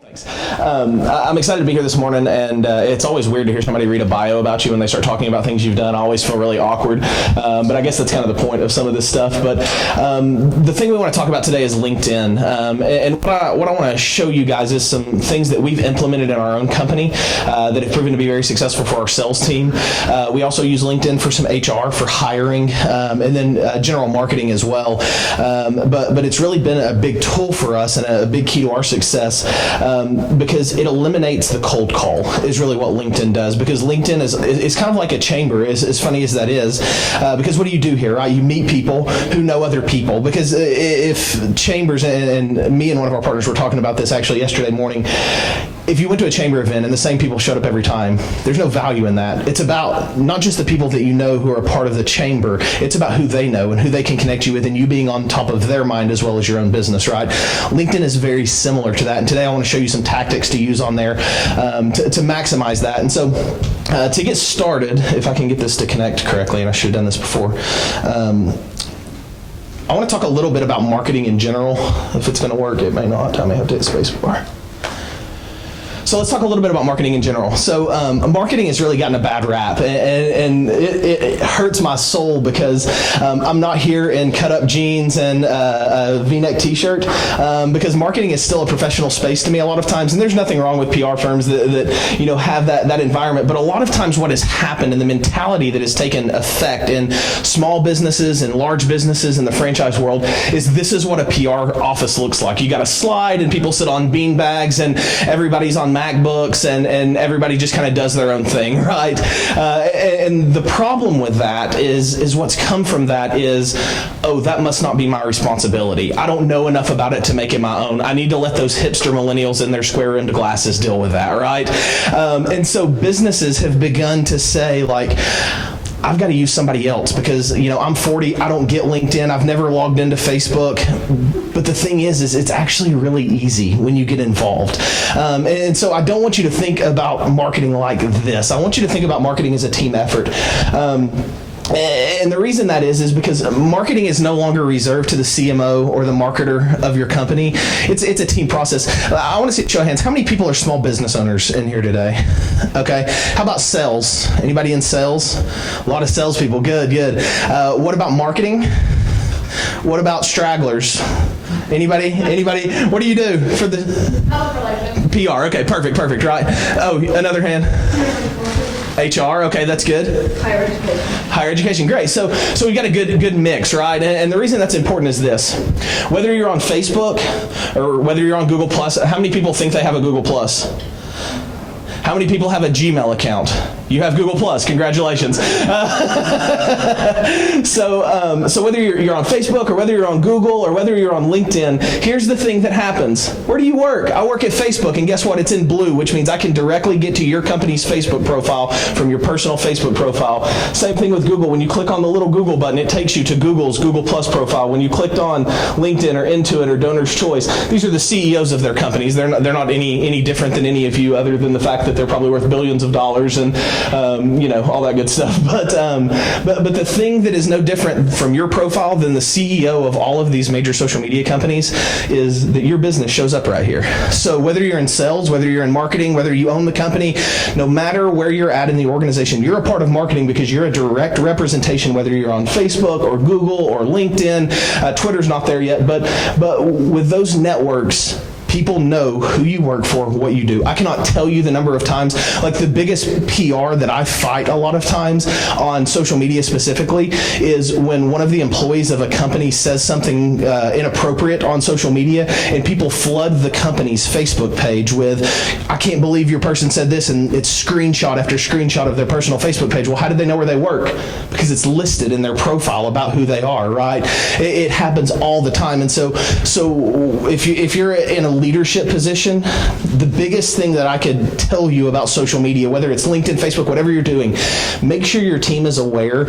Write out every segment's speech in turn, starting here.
I'm excited to be here this morning, and it's always weird to hear somebody read a bio about you when they start talking about things you've done. I always feel really awkward, but I guess that's kind of the point of some of this stuff. But the thing we want to talk about today is LinkedIn, and what I want to show you guys is some things that we've implemented in our own company that have proven to be very successful for our sales team. We also use LinkedIn for some HR, for hiring, and then general marketing as well. But it's really been a big tool for us and a big key to our success. Because it eliminates the cold call is really what LinkedIn does, because LinkedIn is kind of like a chamber, as funny as that is, because what do you do here, right? You meet people who know other people, because if chambers, and me and one of our partners were talking about this actually yesterday morning, if you went to a chamber event and the same people showed up every time, there's no value in that. It's about not just the people that you know who are part of the chamber, it's about who they know and who they can connect you with, and you being on top of their mind as well as your own business, right? LinkedIn is very similar to that, and today I want to show you some tactics to use on there to maximize that. And so to get started, if I can get this to connect correctly, and I should have done this before, I want to talk a little bit about marketing in general. If it's going to work, it may not. I may have to hit space bar. So let's talk a little bit about marketing in general. So marketing has really gotten a bad rap, and it hurts my soul because I'm not here in cut-up jeans and a V-neck t-shirt, because marketing is still a professional space to me a lot of times, and there's nothing wrong with PR firms that have that environment, but a lot of times what has happened and the mentality that has taken effect in small businesses and large businesses in the franchise world is this is what a PR office looks like. You got a slide and people sit on bean bags and everybody's on MacBooks and everybody just kind of does their own thing, right? And the problem with that is what's come from that is, oh, that must not be my responsibility. I don't know enough about it to make it my own. I need to let those hipster millennials in their square-rimmed glasses deal with that, right? And so businesses have begun to say, like, I've got to use somebody else because, I'm 40, I don't get LinkedIn, I've never logged into Facebook. But the thing is it's actually really easy when you get involved. And so I don't want you to think about marketing like this. I want you to think about marketing as a team effort. And the reason that is because marketing is no longer reserved to the CMO or the marketer of your company. It's a team process. I want to see a show of hands. How many people are small business owners in here today? Okay. How about sales? Anybody in sales? A lot of salespeople. Good. What about marketing? What about stragglers? Anybody? What do you do for the PR? Okay, perfect, right? Oh, another hand. HR, okay, that's good. Higher education, great. So we got a good mix, right? And the reason that's important is this: whether you're on Facebook or whether you're on Google Plus, how many people think they have a Google Plus? How many people have a Gmail account? You have Google Plus. Congratulations. So whether you're on Facebook or whether you're on Google or whether you're on LinkedIn, here's the thing that happens. Where do you work? I work at Facebook, and guess what? It's in blue, which means I can directly get to your company's Facebook profile from your personal Facebook profile. Same thing with Google. When you click on the little Google button, it takes you to Google's Google Plus profile. When you clicked on LinkedIn or Intuit or Donor's Choice, these are the CEOs of their companies. They're not any different than any of you, other than the fact that they're probably worth billions of dollars and all that good stuff. But the thing that is no different from your profile than the CEO of all of these major social media companies is that your business shows up right here. So whether you're in sales, whether you're in marketing, whether you own the company, no matter where you're at in the organization, you're a part of marketing because you're a direct representation, whether you're on Facebook or Google or LinkedIn. Twitter's not there yet, but with those networks, people know who you work for, what you do. I cannot tell you the number of times, like the biggest PR that I fight a lot of times on social media specifically is when one of the employees of a company says something inappropriate on social media and people flood the company's Facebook page with, I can't believe your person said this, and it's screenshot after screenshot of their personal Facebook page. Well, how did they know where they work? Because it's listed in their profile about who they are, right? It happens all the time. And so if you're in a leadership position, the biggest thing that I could tell you about social media, whether it's LinkedIn, Facebook, whatever you're doing, make sure your team is aware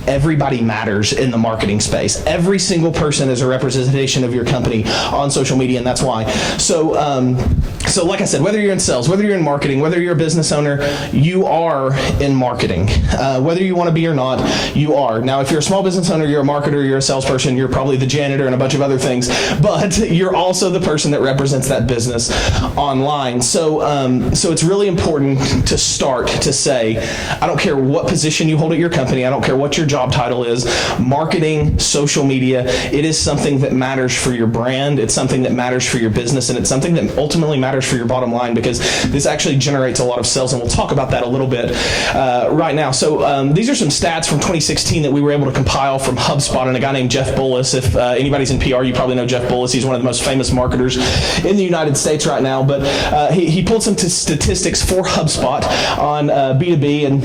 everybody matters in the marketing space. Every single person is a representation of your company on social media, and that's why. So like I said, whether you're in sales, whether you're in marketing, whether you're a business owner, you are in marketing. Whether you want to be or not, you are. Now, if you're a small business owner, you're a marketer, you're a salesperson, you're probably the janitor and a bunch of other things, but you're also the person that represents represents that business online. So it's really important to start to say, I don't care what position you hold at your company, I don't care what your job title is, marketing, social media, it is something that matters for your brand, it's something that matters for your business, and it's something that ultimately matters for your bottom line, because this actually generates a lot of sales, and we'll talk about that a little bit right now. So these are some stats from 2016 that we were able to compile from HubSpot and a guy named Jeff Bullis. If anybody's in PR, you probably know Jeff Bullis. He's one of the most famous marketers in the United States right now, but he pulled some statistics for HubSpot on B2B, and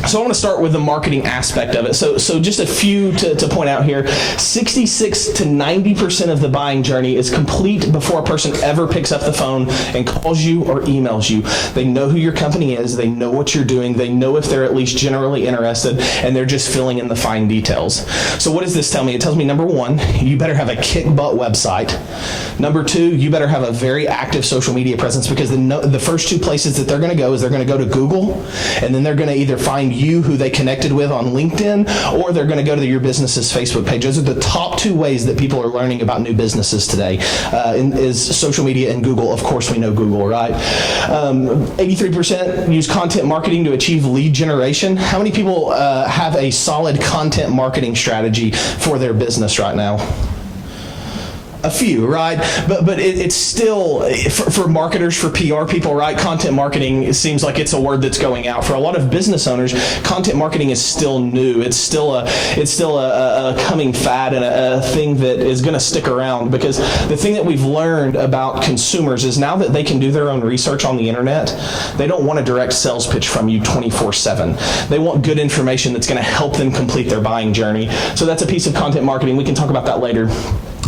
so I want to start with the marketing aspect of it. So just a few to point out here. 66 to 90% of the buying journey is complete before a person ever picks up the phone and calls you or emails you. They know who your company is, they know what you're doing, they know if they're at least generally interested, and they're just filling in the fine details. So what does this tell me? It tells me, number one, you better have a kick-butt website. Number two, you better have a very active social media presence, because the first two places that they're going to go is they're going to go to Google, and then they're going to either find you who they connected with on LinkedIn, or they're going to go to your business's Facebook page. Those are the top two ways that people are learning about new businesses today, is social media and Google. Of course, we know Google, right? 83% use content marketing to achieve lead generation. How many people have a solid content marketing strategy for their business right now? A few, right? But it's still, for marketers, for PR people, right? Content marketing, it seems like it's a word that's going out. For a lot of business owners, content marketing is still new. It's still a coming fad, and a thing that is going to stick around, because the thing that we've learned about consumers is now that they can do their own research on the internet, they don't want a direct sales pitch from you 24/7. They want good information that's going to help them complete their buying journey. So that's a piece of content marketing. We can talk about that later.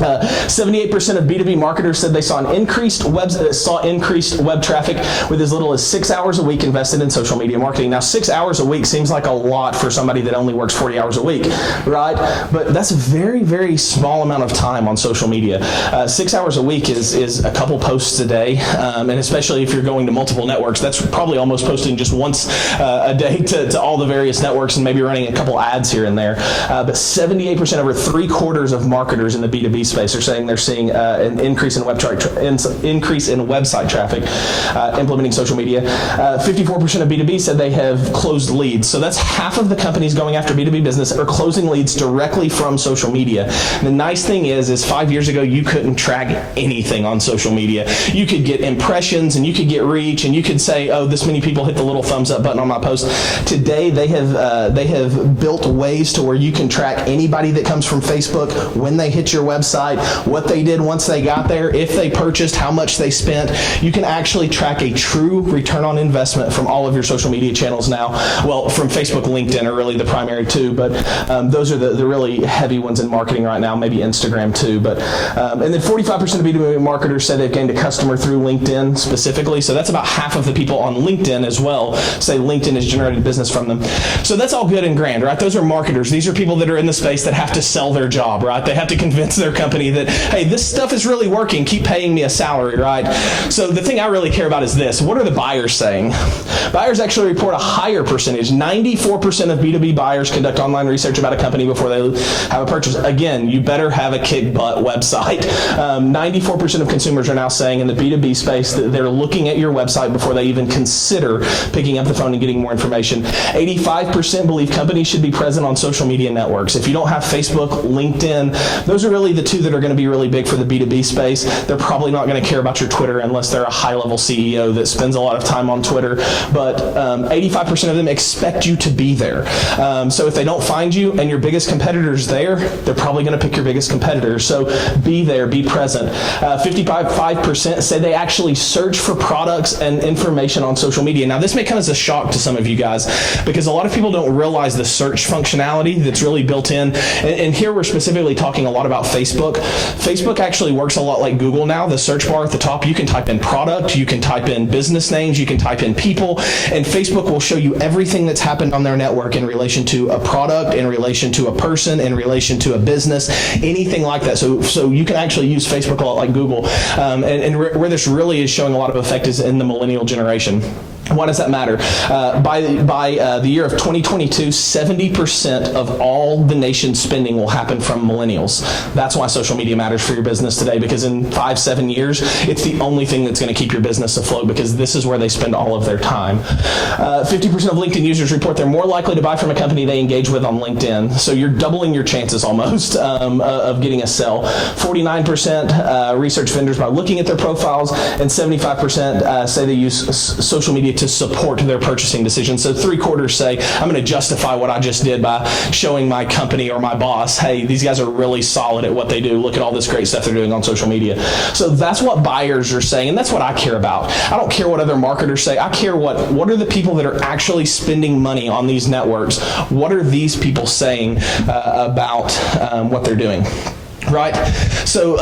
78% of B2B marketers said they saw increased web traffic with as little as 6 hours a week invested in social media marketing. Now, 6 hours a week seems like a lot for somebody that only works 40 hours a week, right? But that's a very, very small amount of time on social media. 6 hours a week is a couple posts a day, and especially if you're going to multiple networks, that's probably almost posting just once a day to all the various networks, and maybe running a couple ads here and there. But 78%, over 3/4 of marketers in the B2B space are saying they're seeing an increase in website traffic implementing social media. 54% of B2B said they have closed leads. So that's half of the companies going after B2B business are closing leads directly from social media. The nice thing is 5 years ago, you couldn't track anything on social media. You could get impressions, and you could get reach, and you could say, oh, this many people hit the little thumbs up button on my post. Today, they have built ways to where you can track anybody that comes from Facebook, when they hit your website, what they did once they got there, if they purchased, how much they spent. You can actually track a true return on investment from all of your social media channels now. Well, from Facebook, LinkedIn are really the primary two, but those are the really heavy ones in marketing right now, maybe Instagram too. But and then 45% of B2B marketers said they've gained a customer through LinkedIn specifically. So that's about half of the people on LinkedIn as well say LinkedIn has generated business from them. So that's all good and grand, right? Those are marketers. These are people that are in the space that have to sell their job, right? They have to convince their company that, hey, this stuff is really working, keep paying me a salary, right? So the thing I really care about is this. What are the buyers saying? Buyers actually report a higher percentage. 94% of B2B buyers conduct online research about a company before they have a purchase. Again, you better have a kick-butt website. 94% of consumers are now saying in the B2B space that they're looking at your website before they even consider picking up the phone and getting more information. 85% believe companies should be present on social media networks. If you don't have Facebook, LinkedIn, those are really the two that are going to be really big for the B2B space. They're probably not going to care about your Twitter unless they're a high-level CEO that spends a lot of time on Twitter. But 85% of them expect you to be there. So if they don't find you and your biggest competitor's there, they're probably going to pick your biggest competitor. So be there, be present. 55% say they actually search for products and information on social media. Now, this may come as a shock to some of you guys, because a lot of people don't realize the search functionality that's really built in. And here we're specifically talking a lot about Facebook. Facebook actually works a lot like Google now. The search bar at the top, you can type in product, you can type in business names, you can type in people, and Facebook will show you everything that's happened on their network in relation to a product, in relation to a person, in relation to a business, anything like that. So you can actually use Facebook a lot like Google. And where this really is showing a lot of effect is in the millennial generation. Why does that matter? By the year of 2022, 70% of all the nation's spending will happen from millennials. That's why social media matters for your business today, because in 5-7 years, it's the only thing that's going to keep your business afloat, because this is where they spend all of their time. 50% of LinkedIn users report they're more likely to buy from a company they engage with on LinkedIn. So you're doubling your chances almost of getting a sell. 49% research vendors by looking at their profiles, and 75% say they use social media to support their purchasing decisions. So 3/4 say, I'm going to justify what I just did by showing my company or my boss, hey, these guys are really solid at what they do. Look at all this great stuff they're doing on social media. So that's what buyers are saying, and that's what I care about. I don't care what other marketers say. I care what are the people that are actually spending money on these networks. What are these people saying about what they're doing? Right? So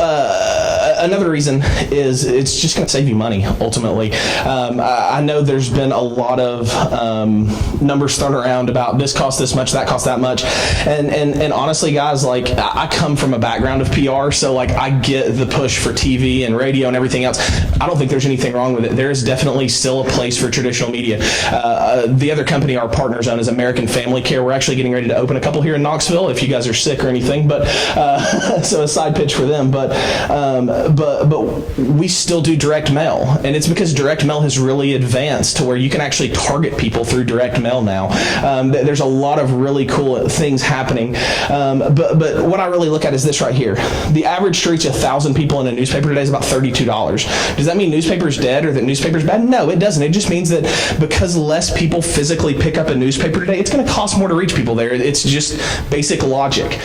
another reason is it's just going to save you money, ultimately. I know there's been a lot of numbers thrown around about this costs this much, that costs that much. And honestly, guys, like, I come from a background of PR, so like I get the push for TV and radio and everything else. I don't think there's anything wrong with it. There is definitely still a place for traditional media. The other company our partners own is American Family Care. We're actually getting ready to open a couple here in Knoxville if you guys are sick or anything, but so a side pitch for them, but we still do direct mail, and it's because direct mail has really advanced to where you can actually target people through direct mail now. There's a lot of really cool things happening, but what I really look at is this right here. The average to reach 1,000 people in a newspaper today is about $32. Does that mean newspaper's dead or that newspaper's bad? No, it doesn't. It just means that because less people physically pick up a newspaper today, it's going to cost more to reach people there. It's just basic logic.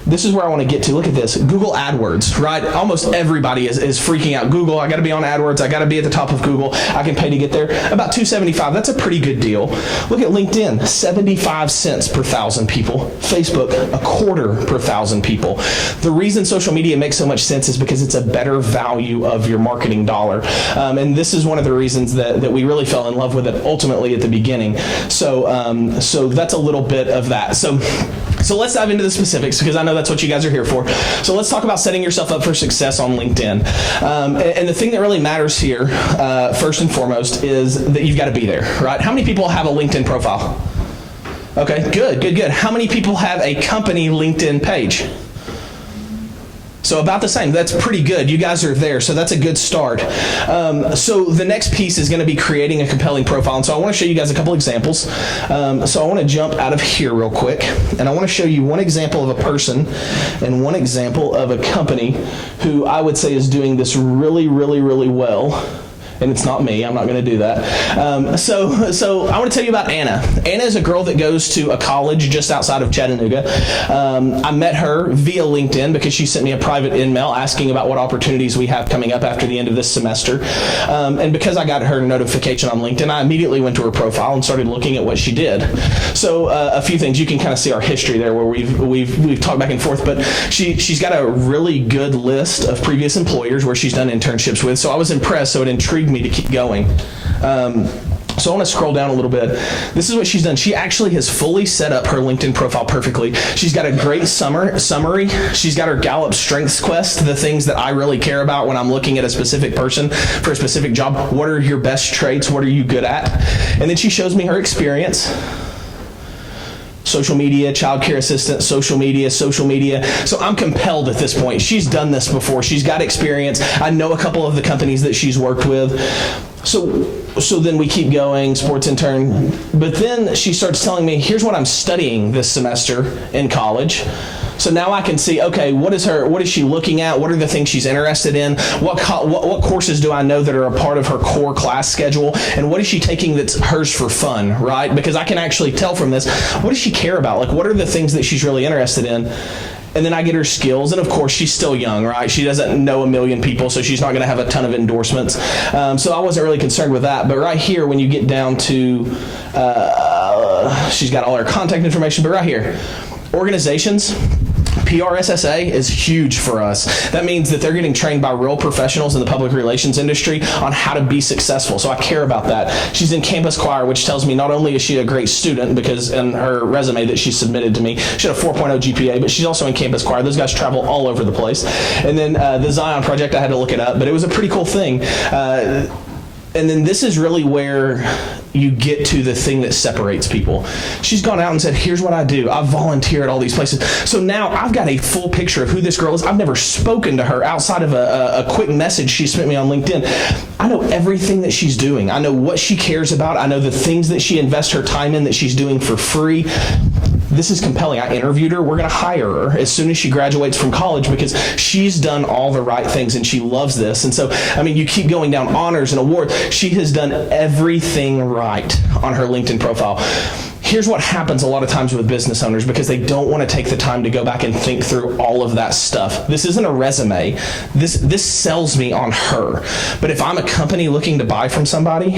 This is where I want to get to. Look at this. Google AdWords, right? Almost everybody is freaking out. Google, I got to be on AdWords. I got to be at the top of Google. I can pay to get there. About $2.75. That's a pretty good deal. Look at LinkedIn, 75 cents per 1,000 people. Facebook, $0.25 per 1,000 people. The reason social media makes so much sense is because it's a better value of your marketing dollar. And this is one of the reasons that we really fell in love with it ultimately at the beginning. So that's a little bit of that. So let's dive into the specifics, because I know that's what you guys are here for. So let's talk about setting yourself up for success on LinkedIn. And the thing that really matters here, first and foremost, is that you've got to be there, right? How many people have a LinkedIn profile? Okay, good. How many people have a company LinkedIn page? So about the same. That's pretty good. You guys are there, so that's a good start. So the next piece is going to be creating a compelling profile. And so I want to show you guys a couple examples. So I want to jump out of here real quick, and I want to show you one example of a person and one example of a company who I would say is doing this really, really, really well. And it's not me. I'm not going to do that. So I want to tell you about Anna. Anna is a girl that goes to a college just outside of Chattanooga. I met her via LinkedIn because she sent me a private email asking about what opportunities we have coming up after the end of this semester. And because I got her notification on LinkedIn, I immediately went to her profile and started looking at what she did. So a few things. You can kind of see our history there where we've talked back and forth, but she's got a really good list of previous employers where she's done internships with. So I was impressed. So it intrigued me to keep going. So I want to scroll down a little bit. This is what she's done. She actually has fully set up her LinkedIn profile perfectly. She's got a great summary. She's got her Gallup Strengths Quest, the things that I really care about when I'm looking at a specific person for a specific job. What are your best traits? What are you good at? And then she shows me her experience. Social media, childcare assistant, social media. So I'm compelled at this point. She's done this before. She's got experience. I know a couple of the companies that she's worked with. So then we keep going, sports intern. But then she starts telling me, here's what I'm studying this semester in college. So now I can see, okay, what is she looking at? What are the things she's interested in? What courses do I know that are a part of her core class schedule? And what is she taking that's hers for fun, right? Because I can actually tell from this, what does she care about? Like, what are the things that she's really interested in? And then I get her skills, and of course, she's still young, right? She doesn't know a million people, so she's not going to have a ton of endorsements. So I wasn't really concerned with that. But right here, when you get down to, she's got all her contact information, but right here, organizations. PRSSA is huge for us. That means that they're getting trained by real professionals in the public relations industry on how to be successful. So I care about that. She's in campus choir, which tells me not only is she a great student, because in her resume that she submitted to me, she had a 4.0 GPA, but she's also in campus choir. Those guys travel all over the place. And then the Zion Project, I had to look it up, but it was a pretty cool thing. And then this is really where you get to the thing that separates people. She's gone out and said, here's what I do. I volunteer at all these places. So now I've got a full picture of who this girl is. I've never spoken to her outside of a quick message she sent me on LinkedIn. I know everything that she's doing. I know what she cares about. I know the things that she invests her time in that she's doing for free. This is compelling. I interviewed her. We're going to hire her as soon as she graduates from college because she's done all the right things and she loves this. And so, I mean, you keep going down honors and awards. She has done everything right on her LinkedIn profile. Here's what happens a lot of times with business owners because they don't want to take the time to go back and think through all of that stuff. This isn't a resume. This sells me on her. But if I'm a company looking to buy from somebody,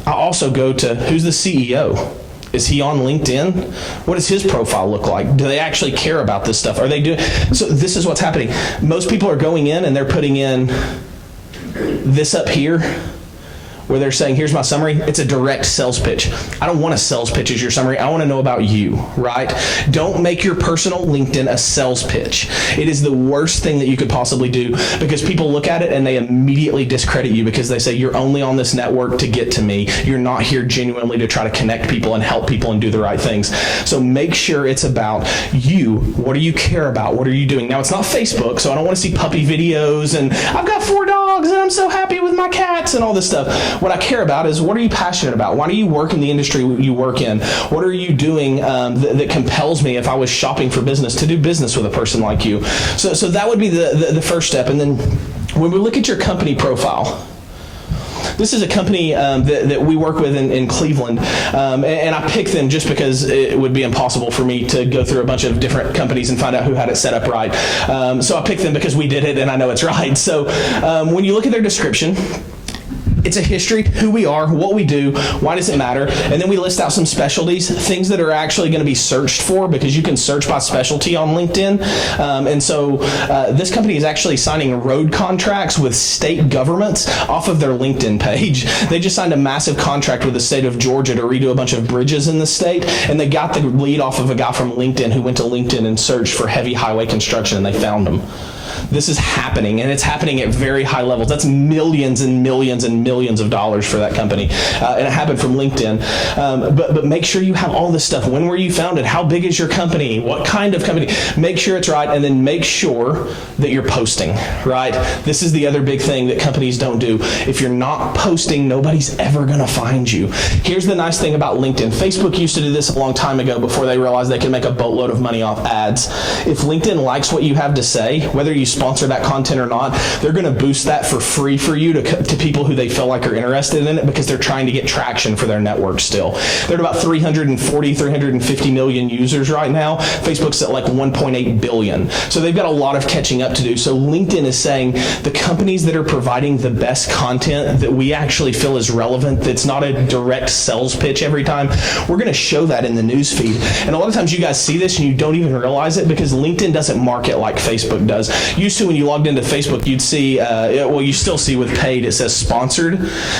I also go to who's the CEO? Is he on LinkedIn? What does his profile look like? Do they actually care about this stuff? Are they doing? So this is what's happening. Most people are going in and they're putting in this up here where they're saying, here's my summary. It's a direct sales pitch. I don't want a sales pitch as your summary. I want to know about you, right? Don't make your personal LinkedIn a sales pitch. It is the worst thing that you could possibly do because people look at it and they immediately discredit you because they say, you're only on this network to get to me. You're not here genuinely to try to connect people and help people and do the right things. So make sure it's about you. What do you care about? What are you doing? Now, it's not Facebook, so I don't want to see puppy videos and I've got 4 dogs and I'm so happy with my cats and all this stuff. What I care about is what are you passionate about? Why do you work in the industry you work in? What are you doing that compels me if I was shopping for business to do business with a person like you? So that would be the first step. And then when we look at your company profile, this is a company that we work with in Cleveland, and I picked them just because it would be impossible for me to go through a bunch of different companies and find out who had it set up right. So I picked them because we did it and I know it's right. So when you look at their description, it's a history, who we are, what we do, why does it matter, and then we list out some specialties, things that are actually going to be searched for because you can search by specialty on LinkedIn. And so this company is actually signing road contracts with state governments off of their LinkedIn page. They just signed a massive contract with the state of Georgia to redo a bunch of bridges in the state, and they got the lead off of a guy from LinkedIn who went to LinkedIn and searched for heavy highway construction, and they found him. This is happening, and it's happening at very high levels. That's millions and millions and millions of dollars for that company, and it happened from LinkedIn. But make sure you have all this stuff. When were you founded? How big is your company? What kind of company? Make sure it's right, and then make sure that you're posting, right? This is the other big thing that companies don't do. If you're not posting, nobody's ever going to find you. Here's the nice thing about LinkedIn. Facebook used to do this a long time ago before they realized they could make a boatload of money off ads. If LinkedIn likes what you have to say, whether you sponsor that content or not, they're going to boost that for free for you to people who they feel like are interested in it because they're trying to get traction for their network still. They're at about 350 million users right now. Facebook's at like 1.8 billion. So they've got a lot of catching up to do. So LinkedIn is saying the companies that are providing the best content that we actually feel is relevant, that's not a direct sales pitch every time, we're going to show that in the news feed. And a lot of times you guys see this and you don't even realize it because LinkedIn doesn't market like Facebook does. Used to, when you logged into Facebook, you'd see, well, you still see with paid, it says sponsored,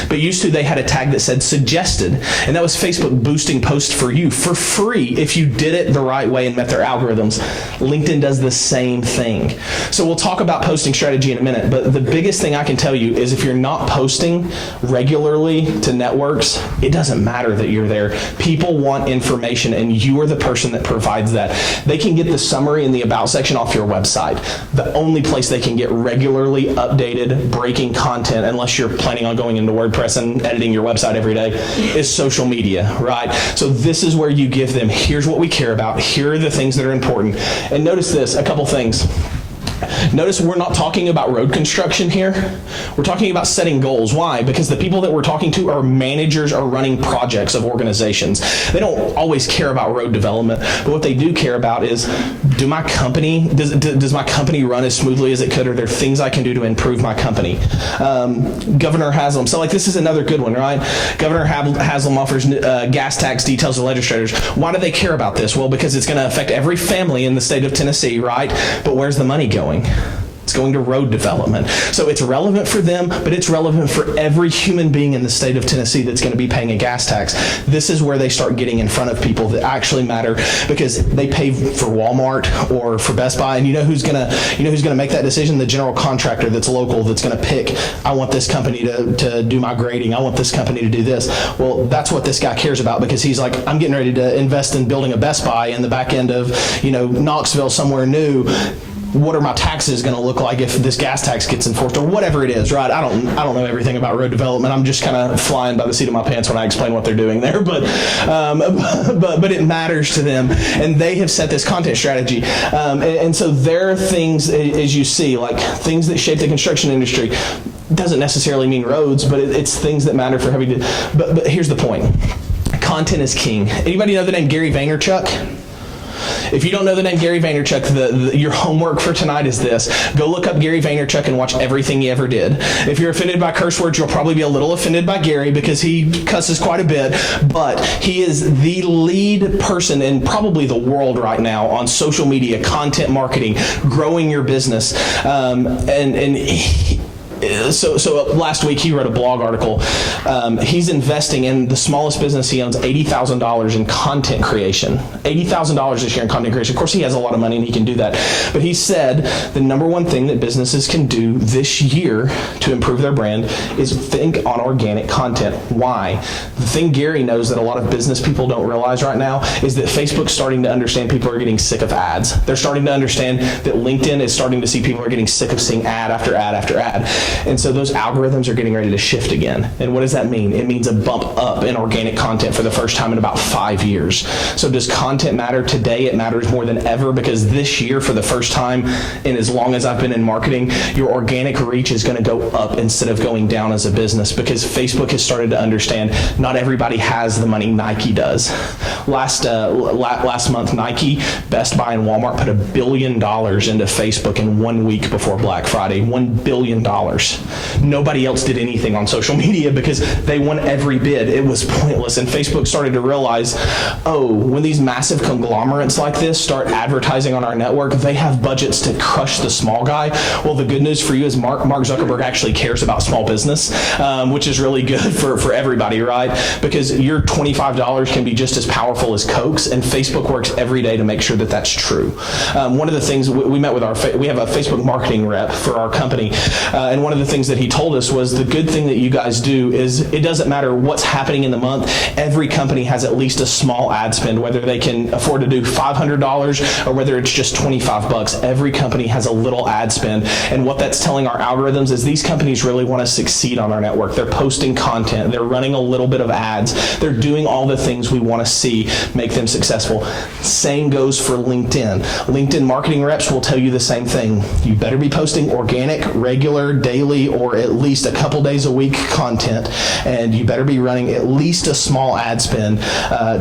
but used to they had a tag that said suggested, and that was Facebook boosting posts for you for free if you did it the right way and met their algorithms. LinkedIn does the same thing. So we'll talk about posting strategy in a minute, but the biggest thing I can tell you is if you're not posting regularly to networks, it doesn't matter that you're there. People want information, and you are the person that provides that. They can get the summary in the About section off your website. The only place they can get regularly updated, breaking content, unless you're planning on going into WordPress and editing your website every day, is social media, right? So this is where you give them, here's what we care about, here are the things that are important. And notice this, a couple things. Notice we're not talking about road construction here. We're talking about setting goals. Why? Because the people that we're talking to are managers or running projects of organizations. They don't always care about road development, but what they do care about is, does my company run as smoothly as it could? Are there things I can do to improve my company? Governor Haslam. So like this is another good one, right? Governor Haslam offers gas tax details to legislators. Why do they care about this? Well, because it's going to affect every family in the state of Tennessee, right? But where's the money going? It's going to road development. So it's relevant for them, but it's relevant for every human being in the state of Tennessee that's going to be paying a gas tax. This is where they start getting in front of people that actually matter, because they pay for Walmart or for Best Buy, and you know who's gonna make that decision? The general contractor that's local, that's going to pick, I want this company to do my grading, I want this company to do this. Well, that's what this guy cares about, because he's like, I'm getting ready to invest in building a Best Buy in the back end of Knoxville, somewhere new. What are my taxes going to look like if this gas tax gets enforced, or whatever it is, right? I don't know everything about road development. I'm just kind of flying by the seat of my pants when I explain what they're doing there, but it matters to them, and they have set this content strategy, and so there are things, as you see, like things that shape the construction industry. Doesn't necessarily mean roads, but it's things that matter for heavy. But here's the point: content is king. Anybody know the name Gary Vaynerchuk? If you don't know the name Gary Vaynerchuk, your homework for tonight is this. Go look up Gary Vaynerchuk and watch everything he ever did. If you're offended by curse words, you'll probably be a little offended by Gary, because he cusses quite a bit, but he is the lead person in probably the world right now on social media, content marketing, growing your business, So last week he wrote a blog article. He's investing in the smallest business he owns $80,000 in content creation. $80,000 this year in content creation. Of course, he has a lot of money and he can do that. But he said the number one thing that businesses can do this year to improve their brand is think on organic content. Why? The thing Gary knows that a lot of business people don't realize right now is that Facebook's starting to understand people are getting sick of ads. They're starting to understand that LinkedIn is starting to see people are getting sick of seeing ad after ad after ad. And so those algorithms are getting ready to shift again. And what does that mean? It means a bump up in organic content for the first time in about 5 years. So does content matter? Today it matters more than ever, because this year, for the first time in as long as I've been in marketing, your organic reach is going to go up instead of going down as a business, because Facebook has started to understand not everybody has the money Nike does. Last month, Nike, Best Buy, and Walmart put $1 billion into Facebook in 1 week before Black Friday. $1 billion. Nobody else did anything on social media because they won every bid. It was pointless. And Facebook started to realize, when these massive conglomerates like this start advertising on our network, they have budgets to crush the small guy. Well, the good news for you is Mark Zuckerberg actually cares about small business, which is really good for everybody, right? Because your $25 can be just as powerful as Coke's, and Facebook works every day to make sure that that's true. One of the things we met with we have a Facebook marketing rep for our company, and one of the things that he told us was the good thing that you guys do is it doesn't matter what's happening in the month. Every company has at least a small ad spend, whether they can afford to do $500 or whether it's just $25. Every company has a little ad spend, and what that's telling our algorithms is these companies really want to succeed on our network. They're posting content, they're running a little bit of ads, they're doing all the things we want to see make them successful. Same goes for LinkedIn. LinkedIn marketing reps will tell you the same thing. You better be posting organic, regular, daily, or at least a couple days a week content, and you better be running at least a small ad spend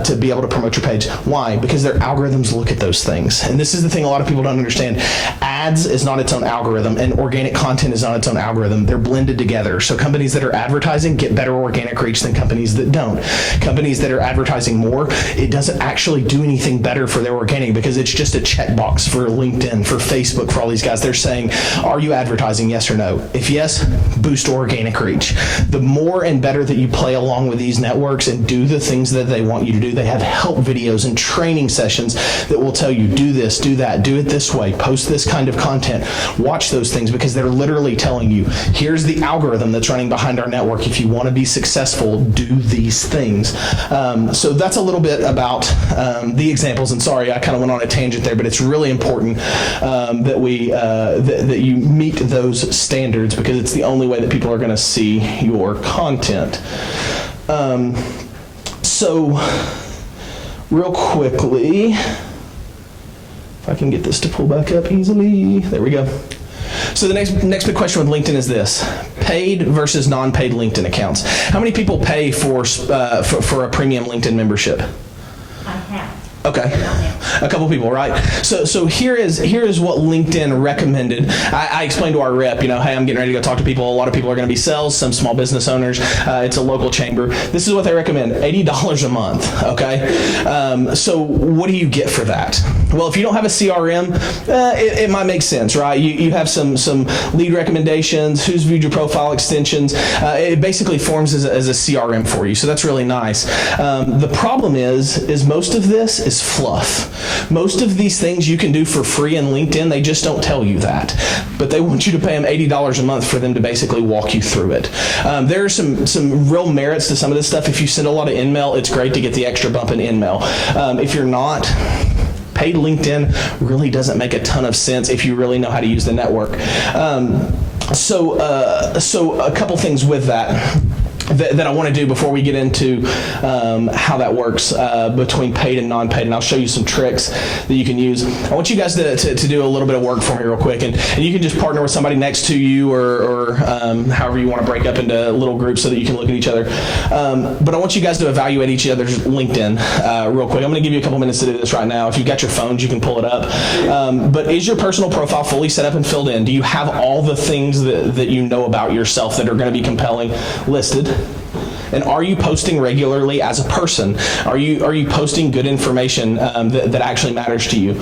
to be able to promote your page. Why? Because their algorithms look at those things. And this is the thing a lot of people don't understand. Ads is not its own algorithm, and organic content is not its own algorithm. They're blended together. So companies that are advertising get better organic reach than companies that don't. Companies that are advertising more, it doesn't actually do anything better for their organic, because it's just a checkbox for LinkedIn, for Facebook, for all these guys. They're saying, are you advertising, yes or no? If yes, boost organic reach. The more and better that you play along with these networks and do the things that they want you to do, they have help videos and training sessions that will tell you, do this, do that, do it this way, post this kind of content. Watch those things, because they're literally telling you, here's the algorithm that's running behind our network. If you want to be successful, do these things. So that's a little bit about the examples, and sorry, I kind of went on a tangent there, but it's really important that that you meet those standards, because it's the only way that people are going to see your content. So real quickly, if I can get this to pull back up easily, there we go. So the next big question with LinkedIn is this: paid versus non-paid LinkedIn accounts. How many people pay for a premium LinkedIn membership? I have. Okay, a couple people, right? So here is what LinkedIn recommended. I explained to our rep, hey, I'm getting ready to go talk to people. A lot of people are going to be sales, some small business owners. It's a local chamber. This is what they recommend: $80 a month. Okay, so what do you get for that? Well, if you don't have a CRM, it might make sense, right? You have some lead recommendations, who's viewed your profile extensions. It basically forms as a CRM for you, so that's really nice. The problem is most of this is fluff. Most of these things you can do for free in LinkedIn, they just don't tell you that. But they want you to pay them $80 a month for them to basically walk you through it. There are some real merits to some of this stuff. If you send a lot of in-mail, it's great to get the extra bump in in-mail. If you're not, paid LinkedIn really doesn't make a ton of sense if you really know how to use the network. So a couple things with that I want to do before we get into how that works between paid and non-paid, and I'll show you some tricks that you can use. I want you guys to do a little bit of work for me real quick, and you can just partner with somebody next to you or however you want to break up into little groups so that you can look at each other. But I want you guys to evaluate each other's LinkedIn real quick. I'm going to give you a couple minutes to do this right now. If you've got your phones, you can pull it up. But is your personal profile fully set up and filled in? Do you have all the things that you know about yourself that are going to be compelling listed? And are you posting regularly as a person? Are you posting good information that actually matters to you?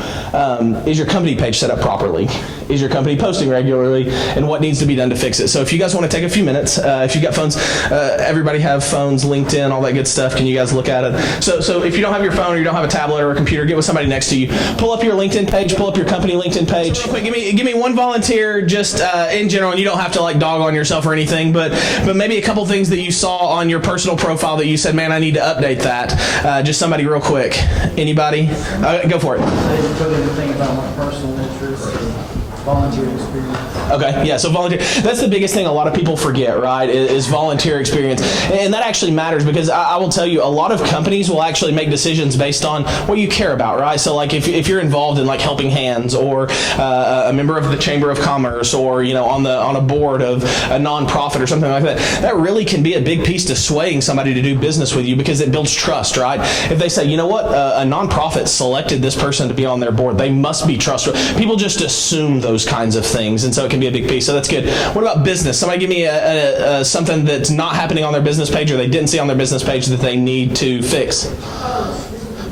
Is your company page set up properly? Is your company posting regularly? And what needs to be done to fix it? So if you guys want to take a few minutes, if you got phones, everybody have phones, LinkedIn, all that good stuff. Can you guys look at it? So if you don't have your phone or you don't have a tablet or a computer, get with somebody next to you. Pull up your LinkedIn page. Pull up your company LinkedIn page. So real quick, give me one volunteer just in general, and you don't have to like dog on yourself or anything, but maybe a couple things that you saw on your personal profile that you said, man, I need to update that. Just somebody real quick. Anybody? Go for it. I didn't put anything about my personal interests or volunteer experience. Okay, yeah, so volunteer. That's the biggest thing a lot of people forget, right, is volunteer experience. And that actually matters because I will tell you, a lot of companies will actually make decisions based on what you care about, right? So like if you're involved in like Helping Hands or a member of the Chamber of Commerce or, on a board of a nonprofit or something like that, that really can be a big piece to swaying somebody to do business with you because it builds trust, right? If they say, you know what, a nonprofit selected this person to be on their board, they must be trustworthy. People just assume those kinds of things, and so it can be a big piece. So that's good. What about business? Somebody give me something that's not happening on their business page or they didn't see on their business page that they need to fix.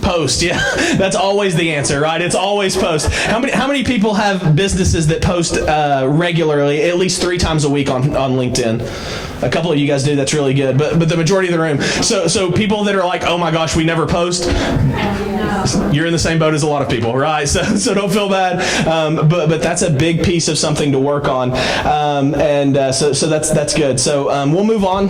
Post, yeah. That's always the answer, right? It's always post. How many people have businesses that post regularly, at least 3 times a week on LinkedIn? A couple of you guys do. That's really good. But the majority of the room. So people that are like, oh my gosh, we never post. You're in the same boat as a lot of people, right? So don't feel bad. But that's a big piece of something to work on. So that's good. So we'll move on.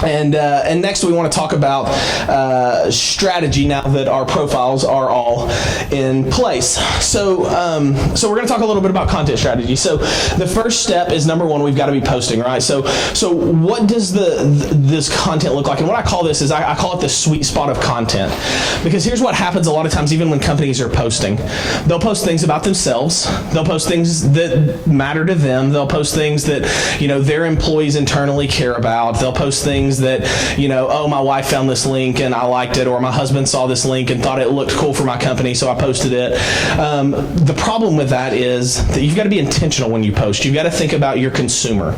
And next we want to talk about strategy now that our profiles are all in place. So we're going to talk a little bit about content strategy. So the first step is number 1, we've got to be posting, right? So what does this content look like? And what I call this is I call it the sweet spot of content. Because here's what happens a lot of times, even when companies are posting. They'll post things about themselves. They'll post things that matter to them. They'll post things that, their employees internally care about. They'll post things that, oh, my wife found this link and I liked it, or my husband saw this link and thought it looked cool for my company, so I posted it. The problem with that is that you've got to be intentional when you post. You've got to think about your consumer.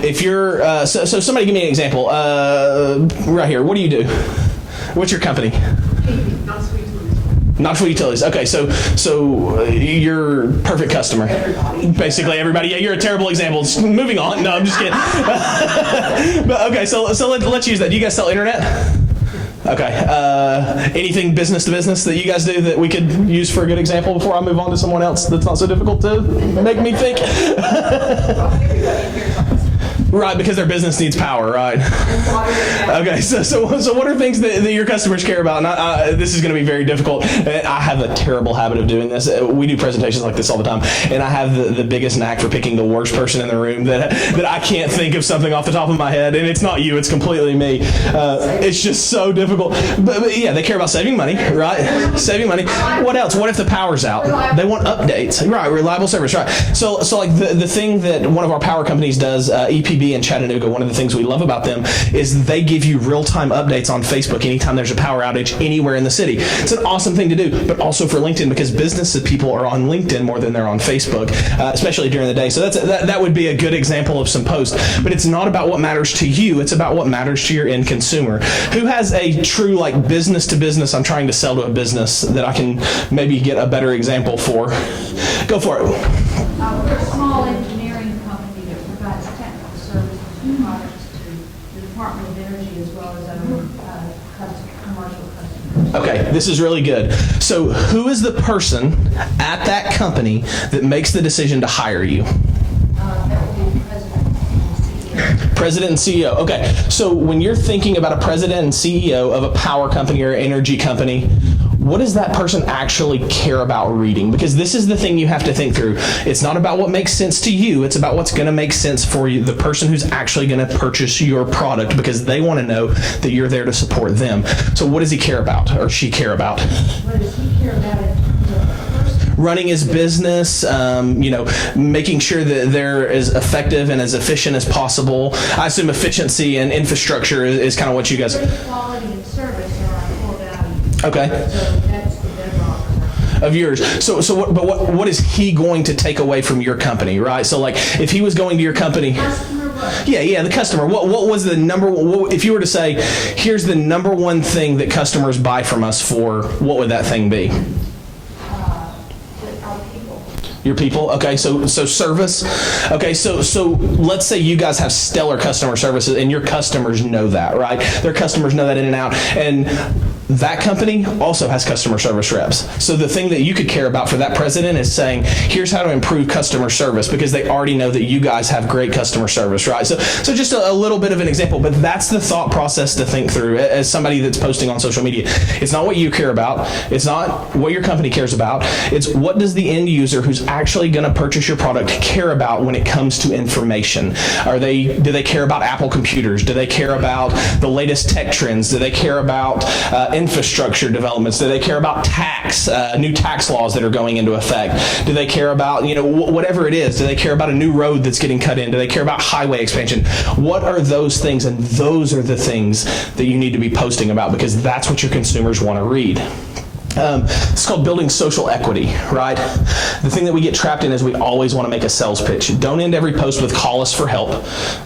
If you're, so somebody give me an example. Right here, what do you do? What's your company? Knoxville Utilities. Okay, so you're perfect customer. Basically everybody. Yeah, you're a terrible example. Moving on. No, I'm just kidding. But okay, so let's use that. Do you guys sell internet? Okay. Anything business to business that you guys do that we could use for a good example before I move on to someone else that's not so difficult to make me think? Right, because their business needs power, right? Okay, so what are things that your customers care about? And this is going to be very difficult. I have a terrible habit of doing this. We do presentations like this all the time, and I have the biggest knack for picking the worst person in the room that I can't think of something off the top of my head, and it's not you, it's completely me. It's just so difficult. But yeah, they care about saving money, right? Saving money. What else? What if the power's out? They want updates, right? Reliable service, right? So like the thing that one of our power companies does, EP MTB in Chattanooga, one of the things we love about them is they give you real-time updates on Facebook anytime there's a power outage anywhere in the city. It's an awesome thing to do, but also for LinkedIn, because business people are on LinkedIn more than they're on Facebook, especially during the day. So that would be a good example of some posts. But it's not about what matters to you. It's about what matters to your end consumer. Who has a true like business to business, I'm trying to sell to a business, that I can maybe get a better example for? Go for it. We're a small engineering company that provides technical services and products to the Department of Energy as well as other commercial customers. Okay, this is really good. So who is the person at that company that makes the decision to hire you? That would be the president and CEO. President and CEO. Okay, so when you're thinking about a president and CEO of a power company or energy company, what does that person actually care about reading? Because this is the thing you have to think through. It's not about what makes sense to you. It's about what's going to make sense for you, the person who's actually going to purchase your product, because they want to know that you're there to support them. So what does he care about or she care about? What does he care about it? Running his business, making sure that they're as effective and as efficient as possible. I assume efficiency and infrastructure is kind of what you guys... Quality and service are our core values. Okay. So that's the bedrock Of yours. So what is he going to take away from your company, right? So like if he was going to your company... Customer what? Yeah, the customer. What was the if you were to say, here's the number one thing that customers buy from us for, what would that thing be? Our people. Your people? Okay, so service. Okay, so let's say you guys have stellar customer services and your customers know that, right? Their customers know that in and out. And that company also has customer service reps. So the thing that you could care about for that president is saying, here's how to improve customer service, because they already know that you guys have great customer service, right? So just a little bit of an example, but that's the thought process to think through as somebody that's posting on social media. It's not what you care about. It's not what your company cares about. It's what does the end user who's actually going to purchase your product care about when it comes to information? Do they care about Apple computers? Do they care about the latest tech trends? Do they care about infrastructure developments? Do they care about new tax laws that are going into effect? Do they care about, whatever it is? Do they care about a new road that's getting cut in? Do they care about highway expansion? What are those things? And those are the things that you need to be posting about, because that's what your consumers want to read. It's called building social equity, right? The thing that we get trapped in is we always want to make a sales pitch. Don't end every post with call us for help.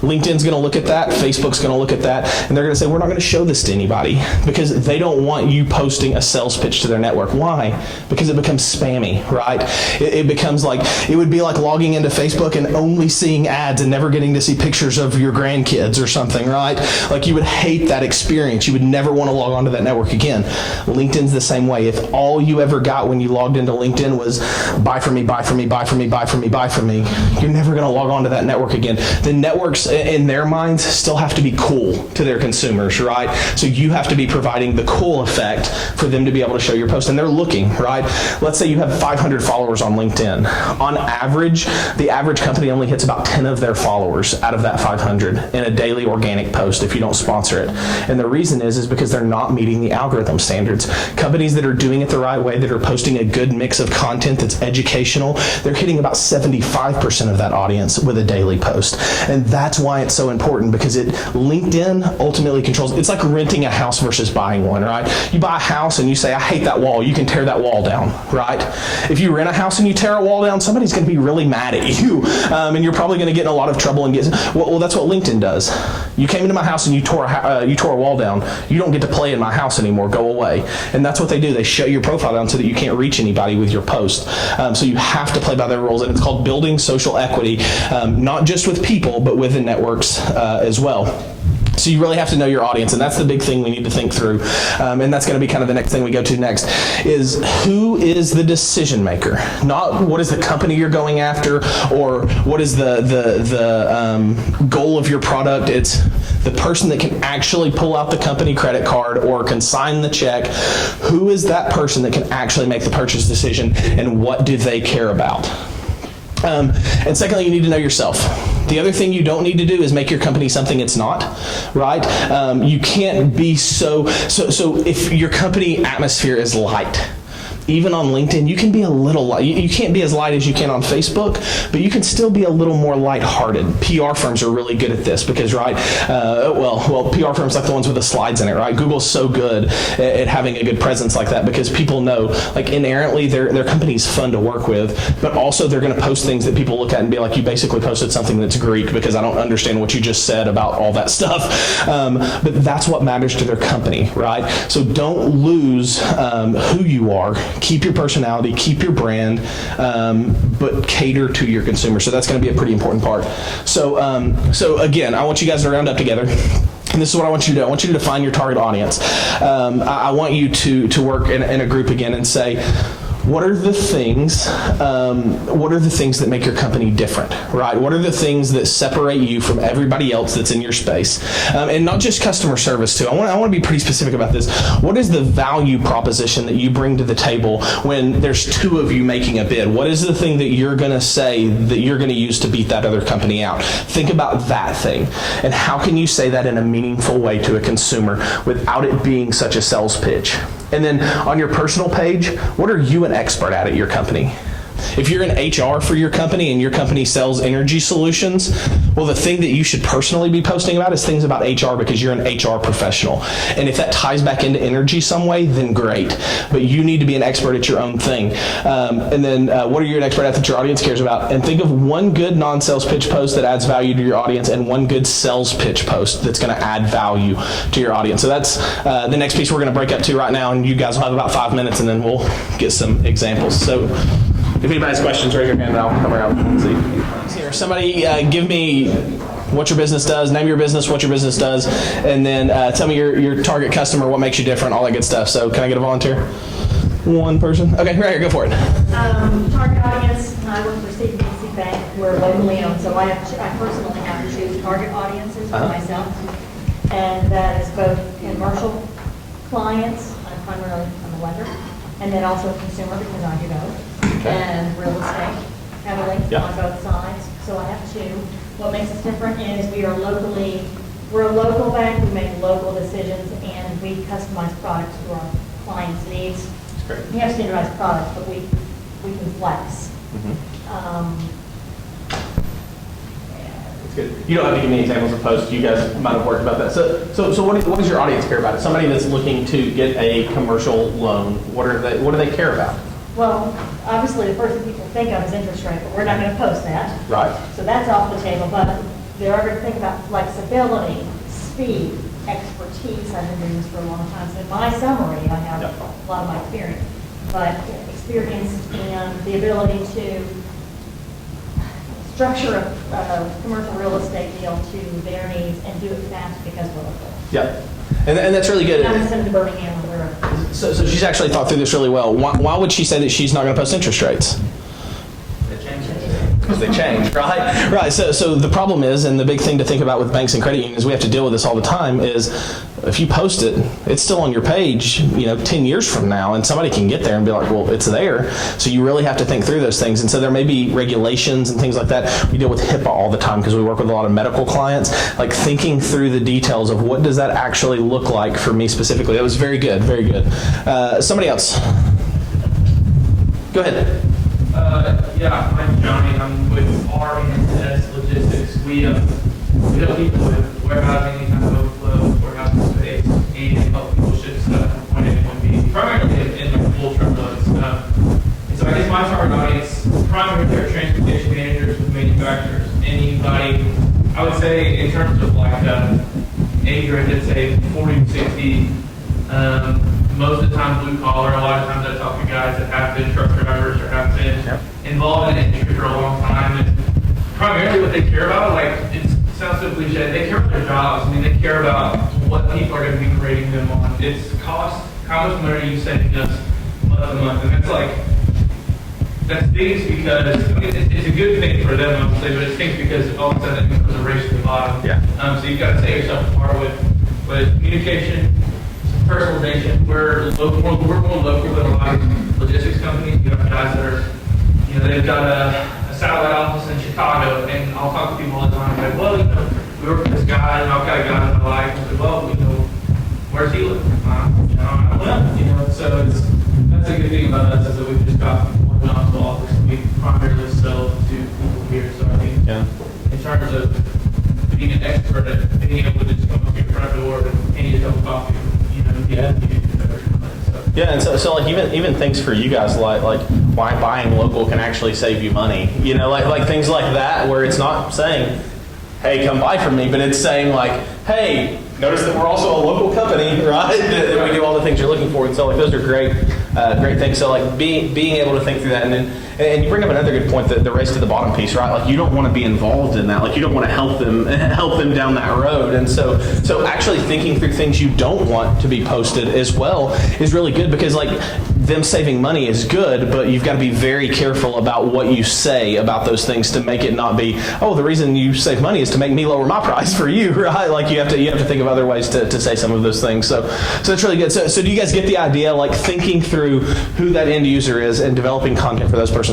LinkedIn's going to look at that. Facebook's going to look at that. And they're going to say, we're not going to show this to anybody, because they don't want you posting a sales pitch to their network. Why? Because it becomes spammy, right? It becomes like, it would be like logging into Facebook and only seeing ads and never getting to see pictures of your grandkids or something, right? Like you would hate that experience. You would never want to log onto that network again. LinkedIn's the same way. If all you ever got when you logged into LinkedIn was buy from me, buy from me, buy from me, buy from me, buy from me, you're never going to log on to that network again. The networks in their minds still have to be cool to their consumers, right? So you have to be providing the cool effect for them to be able to show your post. And they're looking, right? Let's say you have 500 followers on LinkedIn. On average, the average company only hits about 10 of their followers out of that 500 in a daily organic post if you don't sponsor it. And the reason is because they're not meeting the algorithm standards. Companies that are doing it the right way, that are posting a good mix of content that's educational, they're hitting about 75% of that audience with a daily post. And that's why it's so important, because LinkedIn ultimately controls. It's like renting a house versus buying one, right? You buy a house and you say, I hate that wall. You can tear that wall down, right? If you rent a house and you tear a wall down, somebody's going to be really mad at you. And you're probably going to get in a lot of trouble and well, that's what LinkedIn does. You came into my house and you tore a wall down. You don't get to play in my house anymore. Go away. And that's what they do. They shut your profile down so that you can't reach anybody with your post. So you have to play by their rules, and it's called building social equity, not just with people, but with the networks as well. So you really have to know your audience, and that's the big thing we need to think through. And that's going to be kind of the next thing we go to next, is who is the decision maker? Not what is the company you're going after, or what is the goal of your product. It's the person that can actually pull out the company credit card or can sign the check. Who is that person that can actually make the purchase decision, and what do they care about? And secondly, you need to know yourself. The other thing you don't need to do is make your company something it's not, right? You can't be so if your company atmosphere is light, even on LinkedIn, you can be a little light. You can't be as light as you can on Facebook, but you can still be a little more lighthearted. PR firms are really good at this because, right, well, PR firms like the ones with the slides in it, right? Google's so good at having a good presence like that because people know, like, inherently their company's fun to work with, but also they're going to post things that people look at and be like, you basically posted something that's Greek because I don't understand what you just said about all that stuff. But that's what matters to their company, right? So don't lose who you are. Keep your personality, keep your brand, but cater to your consumer. So that's going to be a pretty important part. So again, I want you guys to round up together. And this is what I want you to do. I want you to define your target audience. I want you to work in a group again and say, what are the things that make your company different, right? What are the things that separate you from everybody else that's in your space? And not just customer service too. I want to be pretty specific about this. What is the value proposition that you bring to the table when there's two of you making a bid? What is the thing that you're going to say that you're going to use to beat that other company out? Think about that thing. And how can you say that in a meaningful way to a consumer without it being such a sales pitch? And then on your personal page, what are you an expert at your company? If you're in HR for your company and your company sells energy solutions, well, the thing that you should personally be posting about is things about HR because you're an HR professional. And if that ties back into energy some way, then great. But you need to be an expert at your own thing. And then what are you an expert at that your audience cares about? And think of one good non-sales pitch post that adds value to your audience and one good sales pitch post that's going to add value to your audience. So that's the next piece we're going to break up to right now. And you guys will have about 5 minutes and then we'll get some examples. So if anybody has questions, raise your hand and I'll come around and see. Here, somebody give me what your business does, name your business, what your business does, and then tell me your target customer, what makes you different, all that good stuff. So can I get a volunteer? One person? Okay, right here, go for it. Target audience, I work for CBC Bank. We're locally owned, so I personally have two target audiences for myself, and that is both commercial clients, I'm primarily a lender, and then also consumer because I do both. And real estate heavily on both sides. So I have two. What makes us different is we're a local bank, we make local decisions, and we customize products to our clients' needs. We have standardized products, but we can flex. That's good. You don't have to give me examples of posts. You guys might have worked about that. So what does your audience care about? Somebody that's looking to get a commercial loan, what do they care about? Well, obviously, the first thing people think of is interest rate, but we're not going to post that. Right. So that's off the table, but they're going to think about flexibility, speed, expertise. I've been doing this for a long time. So in my summary, I have a lot of my experience, but experience and the ability to structure a commercial real estate deal to their needs and do it fast because we're local. Yep. And that's really good. I'm sending to Birmingham or wherever. So she's actually thought through this really well. Why would she say that she's not going to post interest rates? Because they change, right? Right. So the problem is, and the big thing to think about with banks and credit unions, we have to deal with this all the time, is if you post it, it's still on your page, 10 years from now, and somebody can get there and be like, well, it's there. So you really have to think through those things. And so there may be regulations and things like that. We deal with HIPAA all the time because we work with a lot of medical clients, like thinking through the details of what does that actually look like for me specifically. That was very good, very good. Somebody else. Go ahead. Yeah, I'm Johnny. I'm with RMS Logistics. We help people with warehousing, any kind of overflow, warehousing space, and help people ship stuff from point A to point B, primarily in like full truckloads. And so I guess my target audience, primarily are transportation managers with manufacturers. Anybody, I would say in terms of like age range, I'd say 40 to 60. Most of the time blue collar. A lot of times I talk to guys that have been truck drivers or have been involved in the industry for a long time. And primarily what they care about, like it sounds so cliche, they care about their jobs. I mean, they care about what people are going to be grading them on. It's cost, how much money are you saving us month to month? And that stinks because it's a good thing for them, obviously, but it stinks because all of a sudden it becomes a race to the bottom. Yeah. So you've got to set yourself apart with communication, personalization. We're more local than a lot of logistics companies. You have guys that are, they've got a satellite office in Chicago, and I'll talk to people all the time. Like, well, we work with this guy, and I've got a guy in my life. I said, well, where's he live? I don't know. So that's a good thing about us is that we've just got one council office, and we primarily sell to people here, so I think Yeah. in terms of being an expert at being able to just come up your front door and hand you a cup of coffee, you know, you have to do better. So. Yeah, and so like even things for you guys like why buying local can actually save you money. You know, like things like that where it's not saying, hey, come buy from me, but it's saying like, hey, notice that we're also a local company, right? That we do all the things you're looking for. And so like those are great things. So like being able to think through that, and you bring up another good point, the race to the bottom piece, right? Like you don't want to be involved in that. Like you don't want to help them down that road. And so actually thinking through things you don't want to be posted as well is really good, because like them saving money is good, but you've got to be very careful about what you say about those things to make it not be, oh, the reason you save money is to make me lower my price for you, right? Like you have to think of other ways to say some of those things. So that's really good. So do you guys get the idea, like thinking through who that end user is and developing content for those person?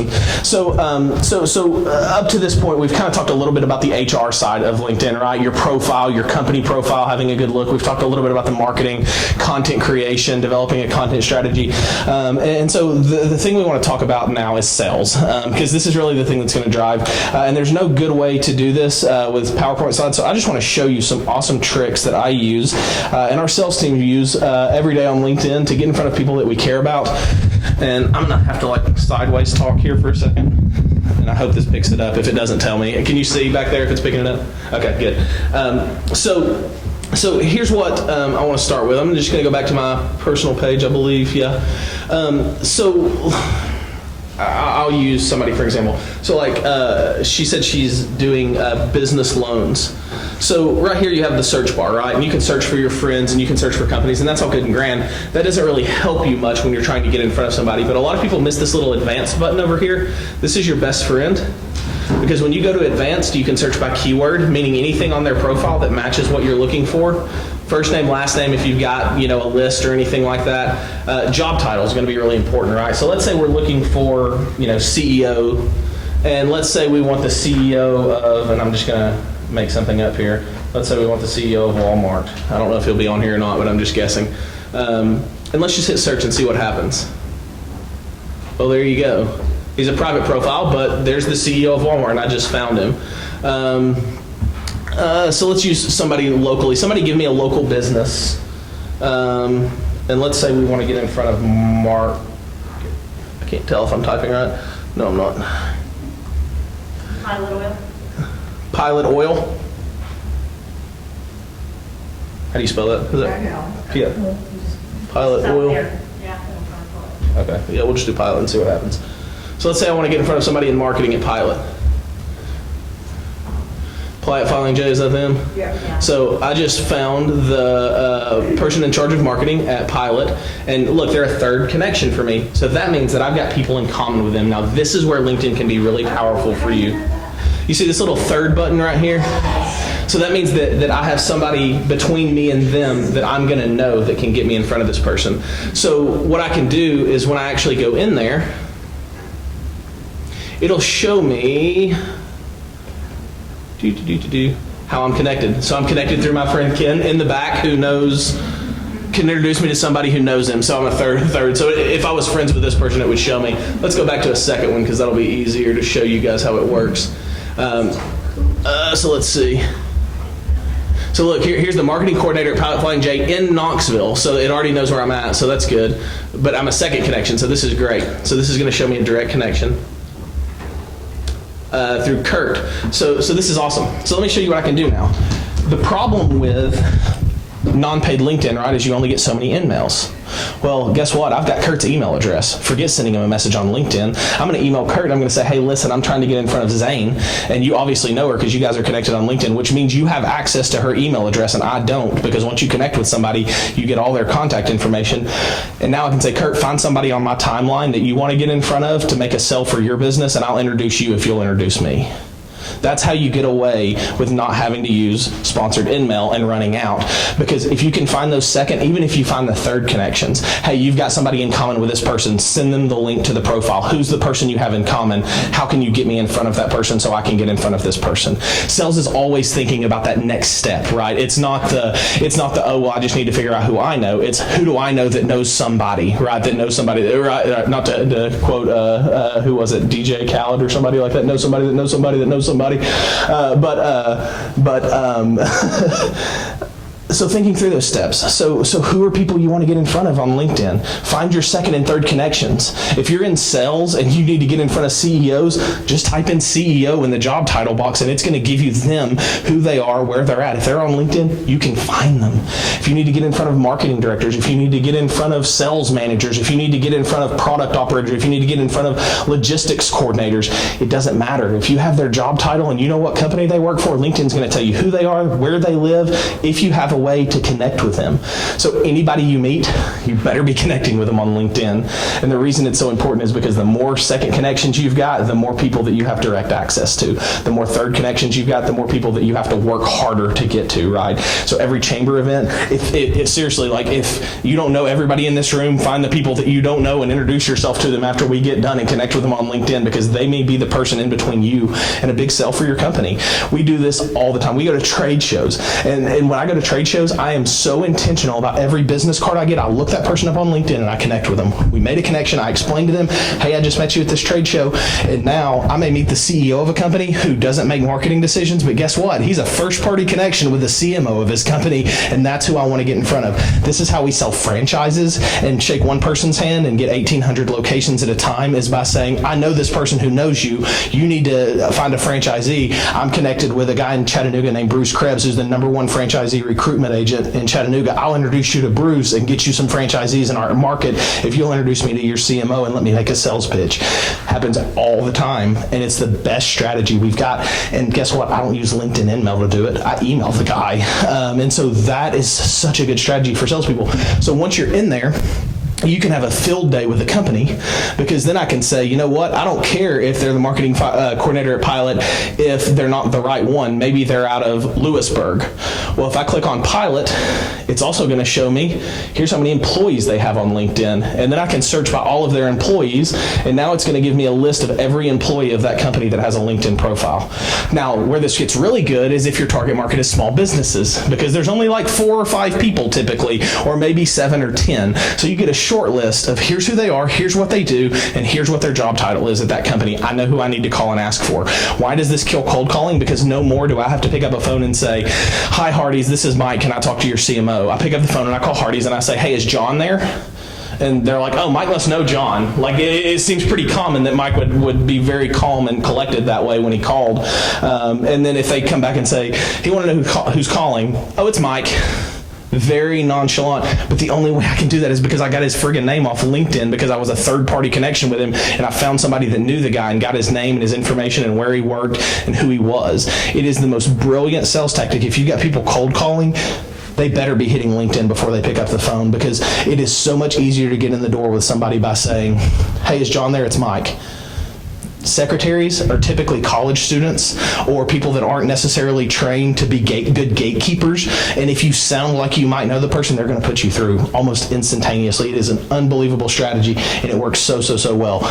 So up to this point, we've kind of talked a little bit about the HR side of LinkedIn, right? Your profile, your company profile, having a good look. We've talked a little bit about the marketing, content creation, developing a content strategy. And so the thing we want to talk about now is sales, because this is really the thing that's going to drive. And there's no good way to do this with PowerPoint slides. So I just want to show you some awesome tricks that I use and our sales team use every day on LinkedIn to get in front of people that we care about. And I'm going to have to like sideways talk here for a second. And I hope this picks it up. If it doesn't, tell me. Can you see back there if it's picking it up? Okay, good. So here's what I want to start with. I'm just going to go back to my personal page, I believe. Yeah. So I'll use somebody for example. So like she said she's doing business loans. So right here you have the search bar, right? And you can search for your friends and you can search for companies, and that's all good and grand. That doesn't really help you much when you're trying to get in front of somebody. But a lot of people miss this little advanced button over here. This is your best friend. Because when you go to advanced, you can search by keyword, meaning anything on their profile that matches what you're looking for. First name, last name, if you've got, a list or anything like that. Job title is going to be really important, right? So let's say we're looking for, CEO, and let's say we want the CEO of, and I'm just going to make something up here. Let's say we want the CEO of Walmart. I don't know if he'll be on here or not, but I'm just guessing. And let's just hit search and see what happens. Well, there you go. He's a private profile, but there's the CEO of Walmart, and I just found him. So let's use somebody locally. Somebody give me a local business. And let's say we want to get in front of Mark. I can't tell if I'm typing right. No, I'm not. Pilot oil. Pilot Oil. How do you spell that? Is that? Yeah. Pilot Stop Oil. there. Yeah. Okay. Yeah, we'll just do Pilot and see what happens. So let's say I want to get in front of somebody in marketing at Pilot. Platt Filing J, is that them? Yeah. So I just found the person in charge of marketing at Pilot, and look, they're a third connection for me. So that means that I've got people in common with them. Now this is where LinkedIn can be really powerful for you. You see this little third button right here? So that means that I have somebody between me and them that I'm going to know that can get me in front of this person. So what I can do is when I actually go in there, it'll show me how I'm connected. So I'm connected through my friend Ken in the back who can introduce me to somebody who knows him. So I'm a third. So if I was friends with this person, it would show me. Let's go back to a second one because that'll be easier to show you guys how it works. So let's see. So look, here's the marketing coordinator at Pilot Flying J in Knoxville. So it already knows where I'm at, so that's good. But I'm a second connection, so this is great. So this is going to show me a direct connection. Through Kurt. So this is awesome. So let me show you what I can do now. The problem with non-paid LinkedIn, right, is you only get so many emails. Well, guess what? I've got Kurt's email address. Forget sending him a message on LinkedIn. I'm going to email Kurt. I'm going to say, hey, listen, I'm trying to get in front of Zane. And you obviously know her because you guys are connected on LinkedIn, which means you have access to her email address and I don't, because once you connect with somebody, you get all their contact information. And now I can say, Kurt, find somebody on my timeline that you want to get in front of to make a sell for your business, and I'll introduce you if you'll introduce me. That's how you get away with not having to use sponsored InMail and running out. Because if you can find those second, even if you find the third connections, hey, you've got somebody in common with this person, send them the link to the profile. Who's the person you have in common? How can you get me in front of that person so I can get in front of this person? Sales is always thinking about that next step, right? It's not the oh, well, I just need to figure out who I know. It's who do I know that knows somebody, right? That knows somebody, right? Not to quote, who was it? DJ Khaled or somebody like that, knows somebody that knows somebody that knows somebody. So thinking through those steps. So who are people you want to get in front of on LinkedIn? Find your second and third connections. If you're in sales and you need to get in front of CEOs, just type in CEO in the job title box and it's going to give you them, who they are, where they're at. If they're on LinkedIn, you can find them. If you need to get in front of marketing directors, if you need to get in front of sales managers, if you need to get in front of product operators, if you need to get in front of logistics coordinators, it doesn't matter. If you have their job title and you know what company they work for, LinkedIn's going to tell you who they are, where they live, if you have a way to connect with them. So anybody you meet, you better be connecting with them on LinkedIn. And the reason it's so important is because the more second connections you've got, the more people that you have direct access to. The more third connections you've got, the more people that you have to work harder to get to, right? So every chamber event, if seriously, like if you don't know everybody in this room, find the people that you don't know and introduce yourself to them after we get done and connect with them on LinkedIn, because they may be the person in between you and a big sale for your company. We do this all the time. We go to trade shows. And when I go to trade shows, I am so intentional about every business card I get. I look that person up on LinkedIn and I connect with them. We made a connection. I explained to them, hey, I just met you at this trade show. And now I may meet the CEO of a company who doesn't make marketing decisions, but guess what? He's a first party connection with the CMO of his company. And that's who I want to get in front of. This is how we sell franchises and shake one person's hand and get 1,800 locations at a time, is by saying, I know this person who knows you. You need to find a franchisee. I'm connected with a guy in Chattanooga named Bruce Krebs, who's the #1 franchisee recruitment agent in Chattanooga. I'll introduce you to Bruce and get you some franchisees in our market if you'll introduce me to your CMO and let me make a sales pitch. Happens all the time, and it's the best strategy we've got. And guess what? I don't use LinkedIn InMail to do it. I email the guy. And so that is such a good strategy for salespeople. So once you're in there, you can have a field day with the company, because then I can say, you know what, I don't care if they're the marketing coordinator at Pilot if they're not the right one. Maybe they're out of Lewisburg. Well, if I click on Pilot, it's also going to show me, here's how many employees they have on LinkedIn. And then I can search by all of their employees, and now it's going to give me a list of every employee of that company that has a LinkedIn profile. Now, where this gets really good is if your target market is small businesses, because there's only like 4 or 5 people typically, or maybe 7 or 10. So you get a short list of here's who they are, here's what they do, and here's what their job title is at that company. I know who I need to call and ask for. Why does this kill cold calling? Because no more do I have to pick up a phone and say, hi Hardee's, this is Mike, can I talk to your CMO? I pick up the phone and I call Hardee's and I say, hey, is John there? And they're like, oh, Mike must know John. Like, it seems pretty common that Mike would be very calm and collected that way when he called. And then if they come back and say, he wanted to know who's calling, oh, it's Mike. Very nonchalant, but the only way I can do that is because I got his friggin' name off LinkedIn, because I was a third-party connection with him, and I found somebody that knew the guy and got his name and his information and where he worked and who he was. It is the most brilliant sales tactic. If you got people cold calling, they better be hitting LinkedIn before they pick up the phone, because it is so much easier to get in the door with somebody by saying, hey, is John there? It's Mike. Secretaries are typically college students or people that aren't necessarily trained to be good gatekeepers. And if you sound like you might know the person, they're going to put you through almost instantaneously. It is an unbelievable strategy, and it works so well.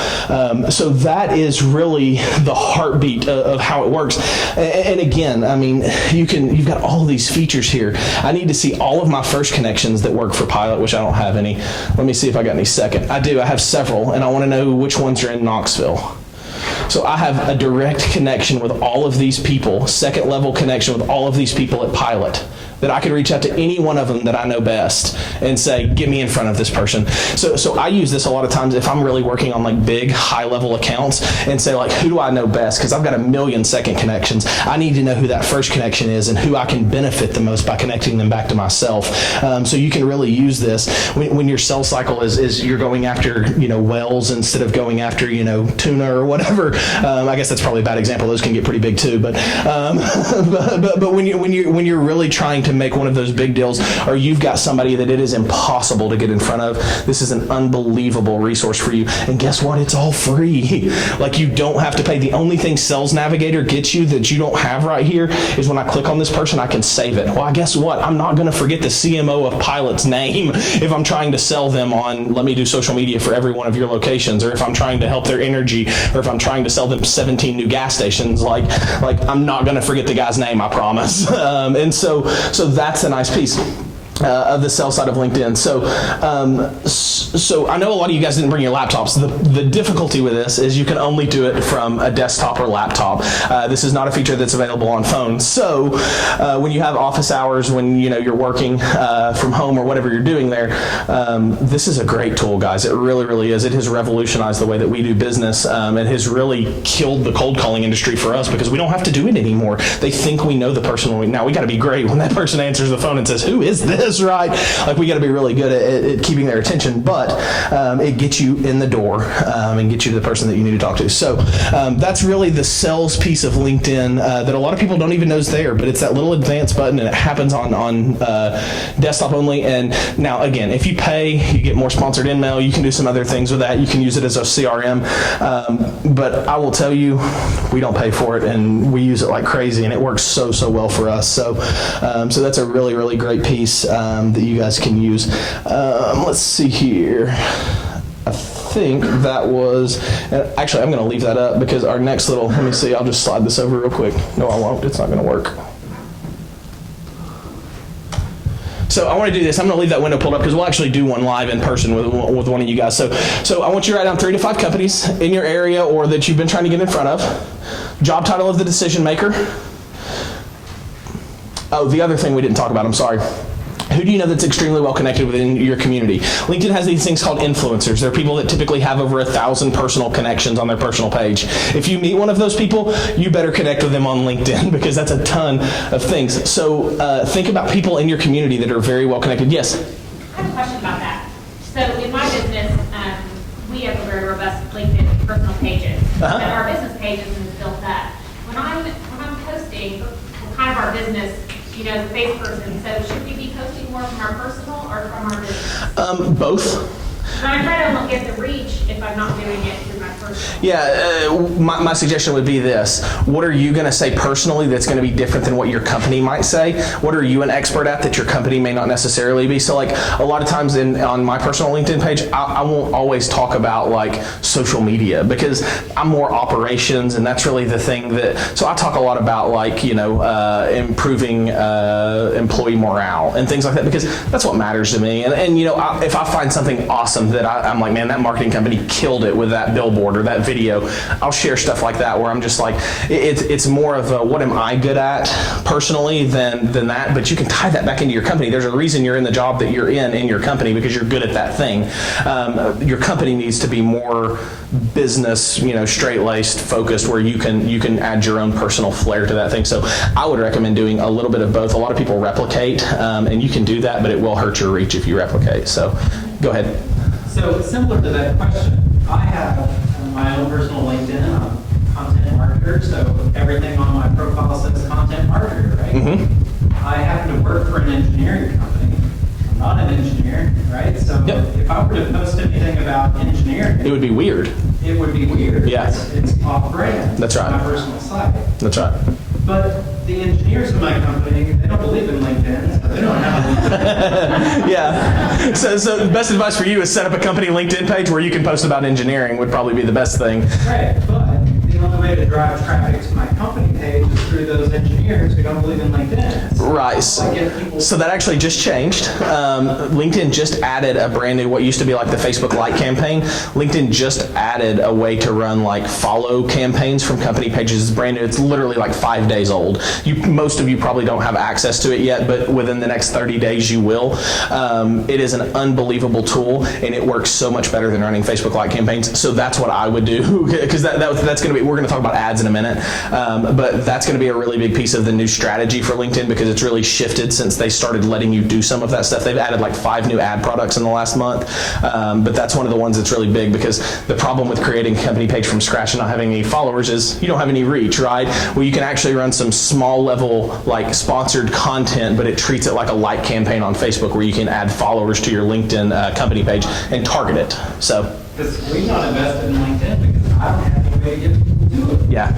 So that is really the heartbeat of how it works. And again, I mean, you've got all these features here. I need to see all of my first connections that work for Pilot, which I don't have any. Let me see if I got any second. I do. I have several, and I want to know which ones are in Knoxville. So I have a direct connection with all of these people, second level connection with all of these people at Pilot, that I could reach out to any one of them that I know best and say, get me in front of this person. So I use this a lot of times if I'm really working on like big high level accounts, and say like, who do I know best? Because I've got 1 million second connections. I need to know who that first connection is and who I can benefit the most by connecting them back to myself. So you can really use this when your sales cycle is you're going after, whales instead of going after, tuna or whatever. I guess that's probably a bad example. Those can get pretty big too. But when you're really trying to to make one of those big deals, or you've got somebody that it is impossible to get in front of, this is an unbelievable resource for you. And guess what? It's all free. Like, you don't have to pay. The only thing Sales Navigator gets you that you don't have right here is when I click on this person, I can save it. Well, guess what? I'm not going to forget the CMO of Pilot's name if I'm trying to sell them on, let me do social media for every one of your locations, or if I'm trying to help their energy, or if I'm trying to sell them 17 new gas stations. Like I'm not going to forget the guy's name, I promise. And so that's a nice piece of the sales side of LinkedIn. So I know a lot of you guys didn't bring your laptops. The difficulty with this is you can only do it from a desktop or laptop. This is not a feature that's available on phone. So when you have office hours, when you're working from home or whatever you're doing there, this is a great tool, guys. It really, really is. It has revolutionized the way that we do business. It has really killed the cold calling industry for us because we don't have to do it anymore. They think we know the person. Now we got to be great when that person answers the phone and says, "Who is this?" Right? Like, we got to be really good at keeping their attention, but it gets you in the door and gets you to the person that you need to talk to. So that's really the sales piece of LinkedIn that a lot of people don't even know is there, but it's that little advanced button, and it happens on desktop only. And now, again, if you pay, you get more sponsored email. You can do some other things with that. You can use it as a CRM. But I will tell you, we don't pay for it, and we use it like crazy, and it works so well for us. So that's a really, really great piece that you guys can use. Let's see here. I think that was, actually I'm going to leave that up because our next little, let me see, I'll just slide this over real quick. No, I won't. It's not going to work. So I want to do this. I'm going to leave that window pulled up because we'll actually do one live in person with one of you guys. So I want you to write down 3 to 5 companies in your area or that you've been trying to get in front of. Job title of the decision maker. Oh, the other thing we didn't talk about, I'm sorry. Who do you know that's extremely well connected within your community? LinkedIn has these things called influencers. They're people that typically have over 1,000 personal connections on their personal page. If you meet one of those people, you better connect with them on LinkedIn because that's a ton of things. So think about people in your community that are very well connected. Yes? I have a question about that. So in my business, we have a very robust LinkedIn personal pages. But our business pages is built up. When I'm posting kind of our business, the face person, so should we be posting more from our personal or from our business? Both. But I try to get the reach if I'm not doing it through my personal. Yeah, my suggestion would be this. What are you going to say personally that's going to be different than what your company might say? What are you an expert at that your company may not necessarily be? So like a lot of times on my personal LinkedIn page, I won't always talk about like social media because I'm more operations, and that's really the thing that, so I talk a lot about like, improving employee morale and things like that because that's what matters to me. And if I find something awesome that I'm like, man, that marketing company killed it with that billboard or that video, I'll share stuff like that where I'm just like, it's more of a, what am I good at personally than that, but you can tie that back into your company. There's a reason you're in the job that you're in your company because you're good at that thing. Your company needs to be more business, straight-laced, focused, where you can add your own personal flair to that thing. So I would recommend doing a little bit of both. A lot of people replicate, and you can do that, but it will hurt your reach if you replicate. So go ahead. So similar to that question, I have my own personal LinkedIn. I'm a content marketer, so everything on my profile says content marketer, right? Mm-hmm. I happen to work for an engineering company. I'm not an engineer, right? So if I were to post anything about engineering, It would be weird. it would be weird. Yeah. It's off-brand. That's right. My personal site. That's right. But the engineers in my company, they don't believe in LinkedIn, so they don't have Yeah. So the best advice for you is set up a company LinkedIn page where you can post about engineering would probably be the best thing. Right, but the only way to drive traffic to my company page is through those engineers who don't believe in LinkedIn. Right. So So that actually just changed. LinkedIn just added a brand new, what used to be like the Facebook Lite campaign. LinkedIn just added a way to run like follow campaigns from company pages. It's brand new. It's literally like 5 days old. Most of you probably don't have access to it yet, but within the next 30 days you will. It is an unbelievable tool, and it works so much better than running Facebook Lite campaigns. So that's what I would do because that's going to be we're going to talk about ads in a minute, but that's going to be a really big piece of the new strategy for LinkedIn because it's really shifted since they started letting you do some of that stuff. They've added like 5 new ad products in the last month, but that's one of the ones that's really big because the problem with creating a company page from scratch and not having any followers is you don't have any reach, right? Well, you can actually run some small level like sponsored content, but it treats it like a like campaign on Facebook where you can add followers to your LinkedIn company page and target it. So. Because we've not invested in LinkedIn because I don't have any way to get people to it. Yeah,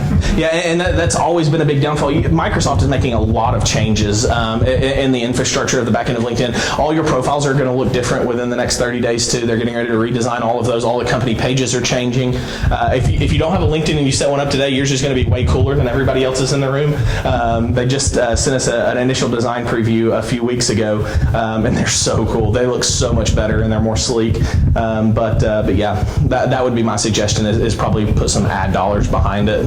and that's always been a big downfall. Microsoft is making a lot of changes in the infrastructure of the back end of LinkedIn. All your profiles are going to look different within the next 30 days too. They're getting ready to redesign all of those. All the company pages are changing. If you don't have a LinkedIn and you set one up today, yours is going to be way cooler than everybody else's in the room. They just sent us an initial design preview a few weeks ago, and they're so cool. They look so much better and they're more sleek. But yeah, that would be my suggestion is probably put some ad dollars behind it.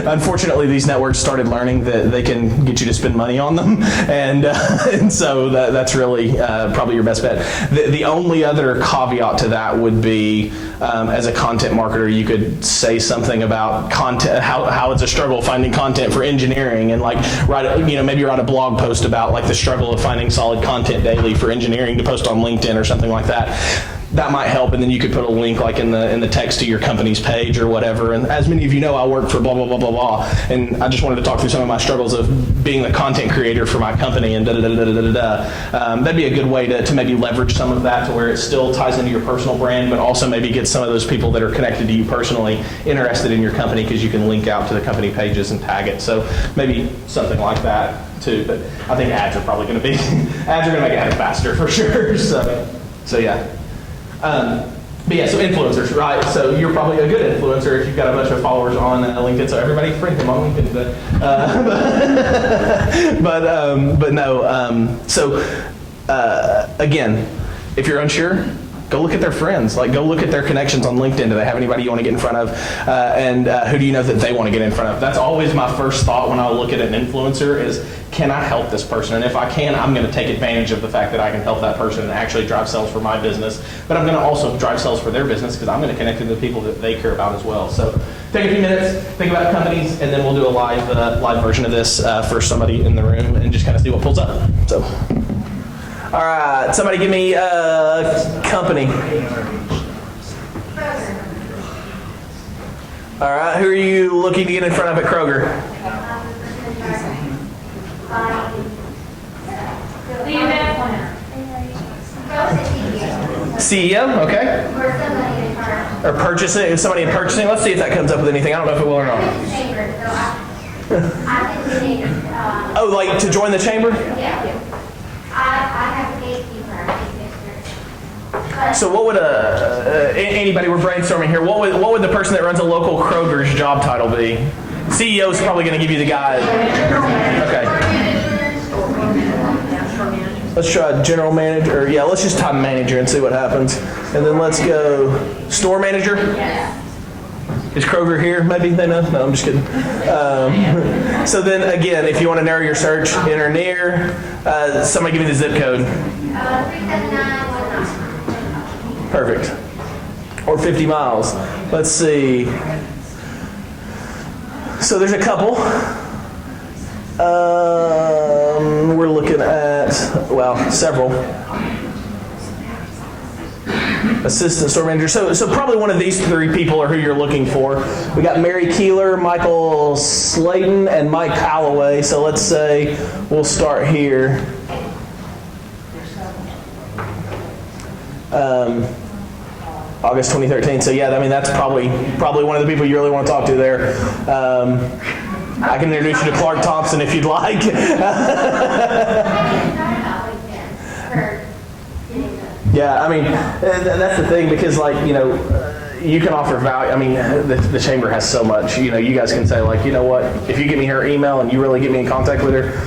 Unfortunately, these networks started learning that they can get you to spend money on them, and so that's really probably your best bet. The only other caveat to that would be, as a content marketer, you could say something about content, how it's a struggle finding content for engineering, and like maybe write a blog post about like the struggle of finding solid content daily for engineering to post on LinkedIn or something like that. That might help, and then you could put a link like in the text to your company's page or whatever. And as many of you know, I work for blah, blah, blah, blah, blah. And I just wanted to talk through some of my struggles of being the content creator for my company and da-da-da-da-da-da-da. That'd be a good way to maybe leverage some of that to where it still ties into your personal brand, but also maybe get some of those people that are connected to you personally interested in your company because you can link out to the company pages and tag it. So maybe something like that too. But I think ads are probably going to make it happen faster for sure. So yeah. But yeah, so influencers, right? So you're probably a good influencer if you've got a bunch of followers on LinkedIn. So everybody friend them on LinkedIn. But no. So again, if you're unsure, go look at their friends. Like, go look at their connections on LinkedIn. Do they have anybody you want to get in front of? And who do you know that they want to get in front of? That's always my first thought when I look at an influencer is, can I help this person? And if I can, I'm going to take advantage of the fact that I can help that person and actually drive sales for my business. But I'm going to also drive sales for their business because I'm going to connect to the people that they care about as well. So take a few minutes, think about companies, and then we'll do a live version of this for somebody in the room and just kind of see what pulls up. So. All right, somebody give me a company. All right, who are you looking to get in front of at Kroger? CEO, okay. Or purchasing, somebody in purchasing. Let's see if that comes up with anything. I don't know if it will or not. Oh, like to join the chamber? Yeah. I have a gatekeeper. So what would anybody, we're brainstorming here, what would the person that runs a local Kroger's job title be? CEO is probably going to give you the guide. Okay. Let's try general manager. Yeah, let's just type manager and see what happens. And then let's go store manager. Yes. Is Kroger here? Maybe they know. No, I'm just kidding. So then again, if you want to narrow your search, enter near. Somebody give me the zip code. 37919. Perfect. Or 50 miles. Let's see. So there's a couple. We're looking at, well, several. Assistant store manager. So probably one of these three people are who you're looking for. We got Mary Keeler, Michael Slayton, and Mike Calloway. So let's say we'll start here. August 2013. So yeah, I mean that's probably one of the people you really want to talk to there. I can introduce you to Clark Thompson if you'd like. Yeah, I mean, that's the thing because, like, you know, you can offer value. I mean, the chamber has so much. You know, you guys can say, like, you know what, if you get me her email and you really get me in contact with her,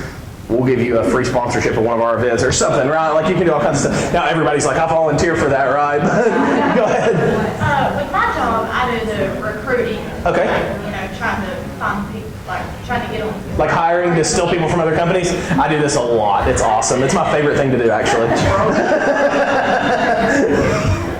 we'll give you a free sponsorship of one of our events or something, right? Like, you can do all kinds of stuff. Now, everybody's like, I volunteer for that, right? Go ahead. With my job, I do the recruiting. Okay. You know, trying to find people, like, trying to get on. Like hiring to steal people from other companies? I do this a lot. It's awesome. It's my favorite thing to do, actually.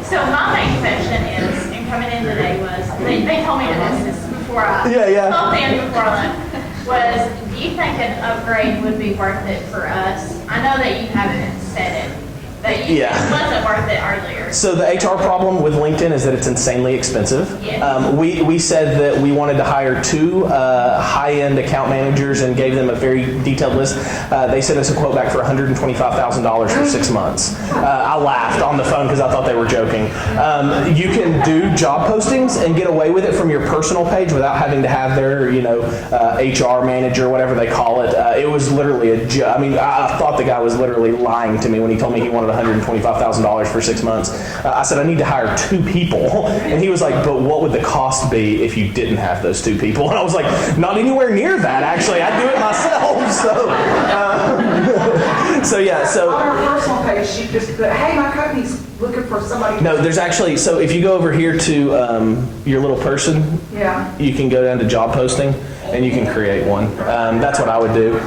So my main question is, and coming in today was, they told me this before I. Yeah. Told them before I left. Was, do you think an upgrade would be worth it for us? I know that you haven't said it, that you Yeah. it wasn't worth it earlier. So the HR problem with LinkedIn is that it's insanely expensive. Yes. We said that we wanted to hire 2 high-end account managers and gave them a very detailed list. They sent us a quote back for $125,000 for 6 months. I laughed on the phone because I thought they were joking. You can do job postings and get away with it from your personal page without having to have their, HR manager, whatever they call it. It was literally a joke. I mean, I thought the guy was literally lying to me when he told me he wanted $125,000 for 6 months. I said, I need to hire 2 people. And he was like, but what would the cost be if you didn't have those 2 people? And I was like, not anywhere near that, actually. I'd do it myself. So On her personal page, she just put, hey, my company's looking for somebody. no, there's actually, so if you go over here to your little person, Yeah. you can go down to job posting and you can create one. That's what I would do.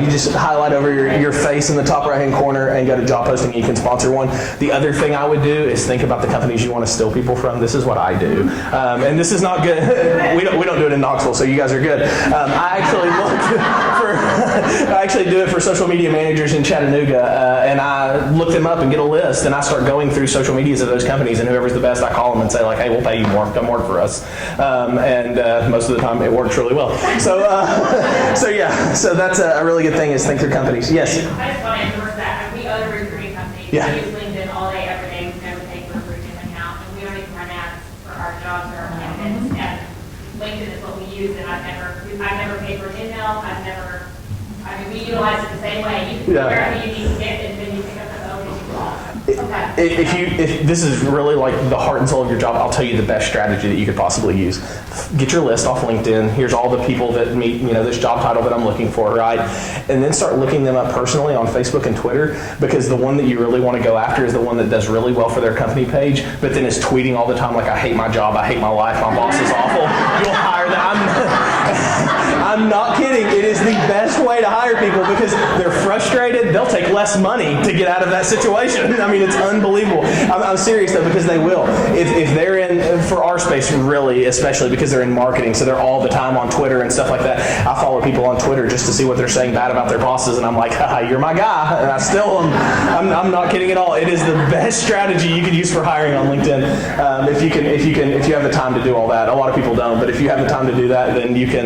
You just highlight over your face in the top right-hand corner and go to job posting and you can sponsor one. The other thing I would do is think about the companies you want to steal people from. This is what I do. And this is not good. We don't do it in Knoxville, so you guys are good. I actually do it for social media managers in Chattanooga, and I look them up and get a list, and I start going through social medias of those companies, and whoever's the best, I call them and say, like, hey, we'll pay you more. Come work for us. And most of the time, it works really well. So that's a really good thing is think through companies. Yes? I just want to endorse that. We own a recruiting company. Yeah. We use LinkedIn all day, every day. We never pay for a recruiting account. And we don't even run ads for our jobs or our candidates. And LinkedIn is what we use. And I've never paid for an email. We utilize it the same way. You can wherever you need to get, and then you pick up the phone and you call. Okay. If this is really like the heart and soul of your job, I'll tell you the best strategy that you could possibly use. Get your list off LinkedIn. Here's all the people that meet, this job title that I'm looking for, right? And then start looking them up personally on Facebook and Twitter, because the one that you really want to go after is the one that does really well for their company page, but then is tweeting all the time like, I hate my job, I hate my life, my boss is awful. You'll hire them. I'm not kidding. It is the best way to hire people because they're frustrated. They'll take less money to get out of that situation. I mean, it's unbelievable. I'm serious though, because they will. If they're in, for our space really, especially because they're in marketing, so they're all the time on Twitter and stuff like that. I follow people on Twitter just to see what they're saying bad about their bosses, and I'm like, haha, you're my guy, and I still am. I'm not kidding at all. It is the best strategy you can use for hiring on LinkedIn. If you have the time to do all that. A lot of people don't, but if you have the time to do that, then you can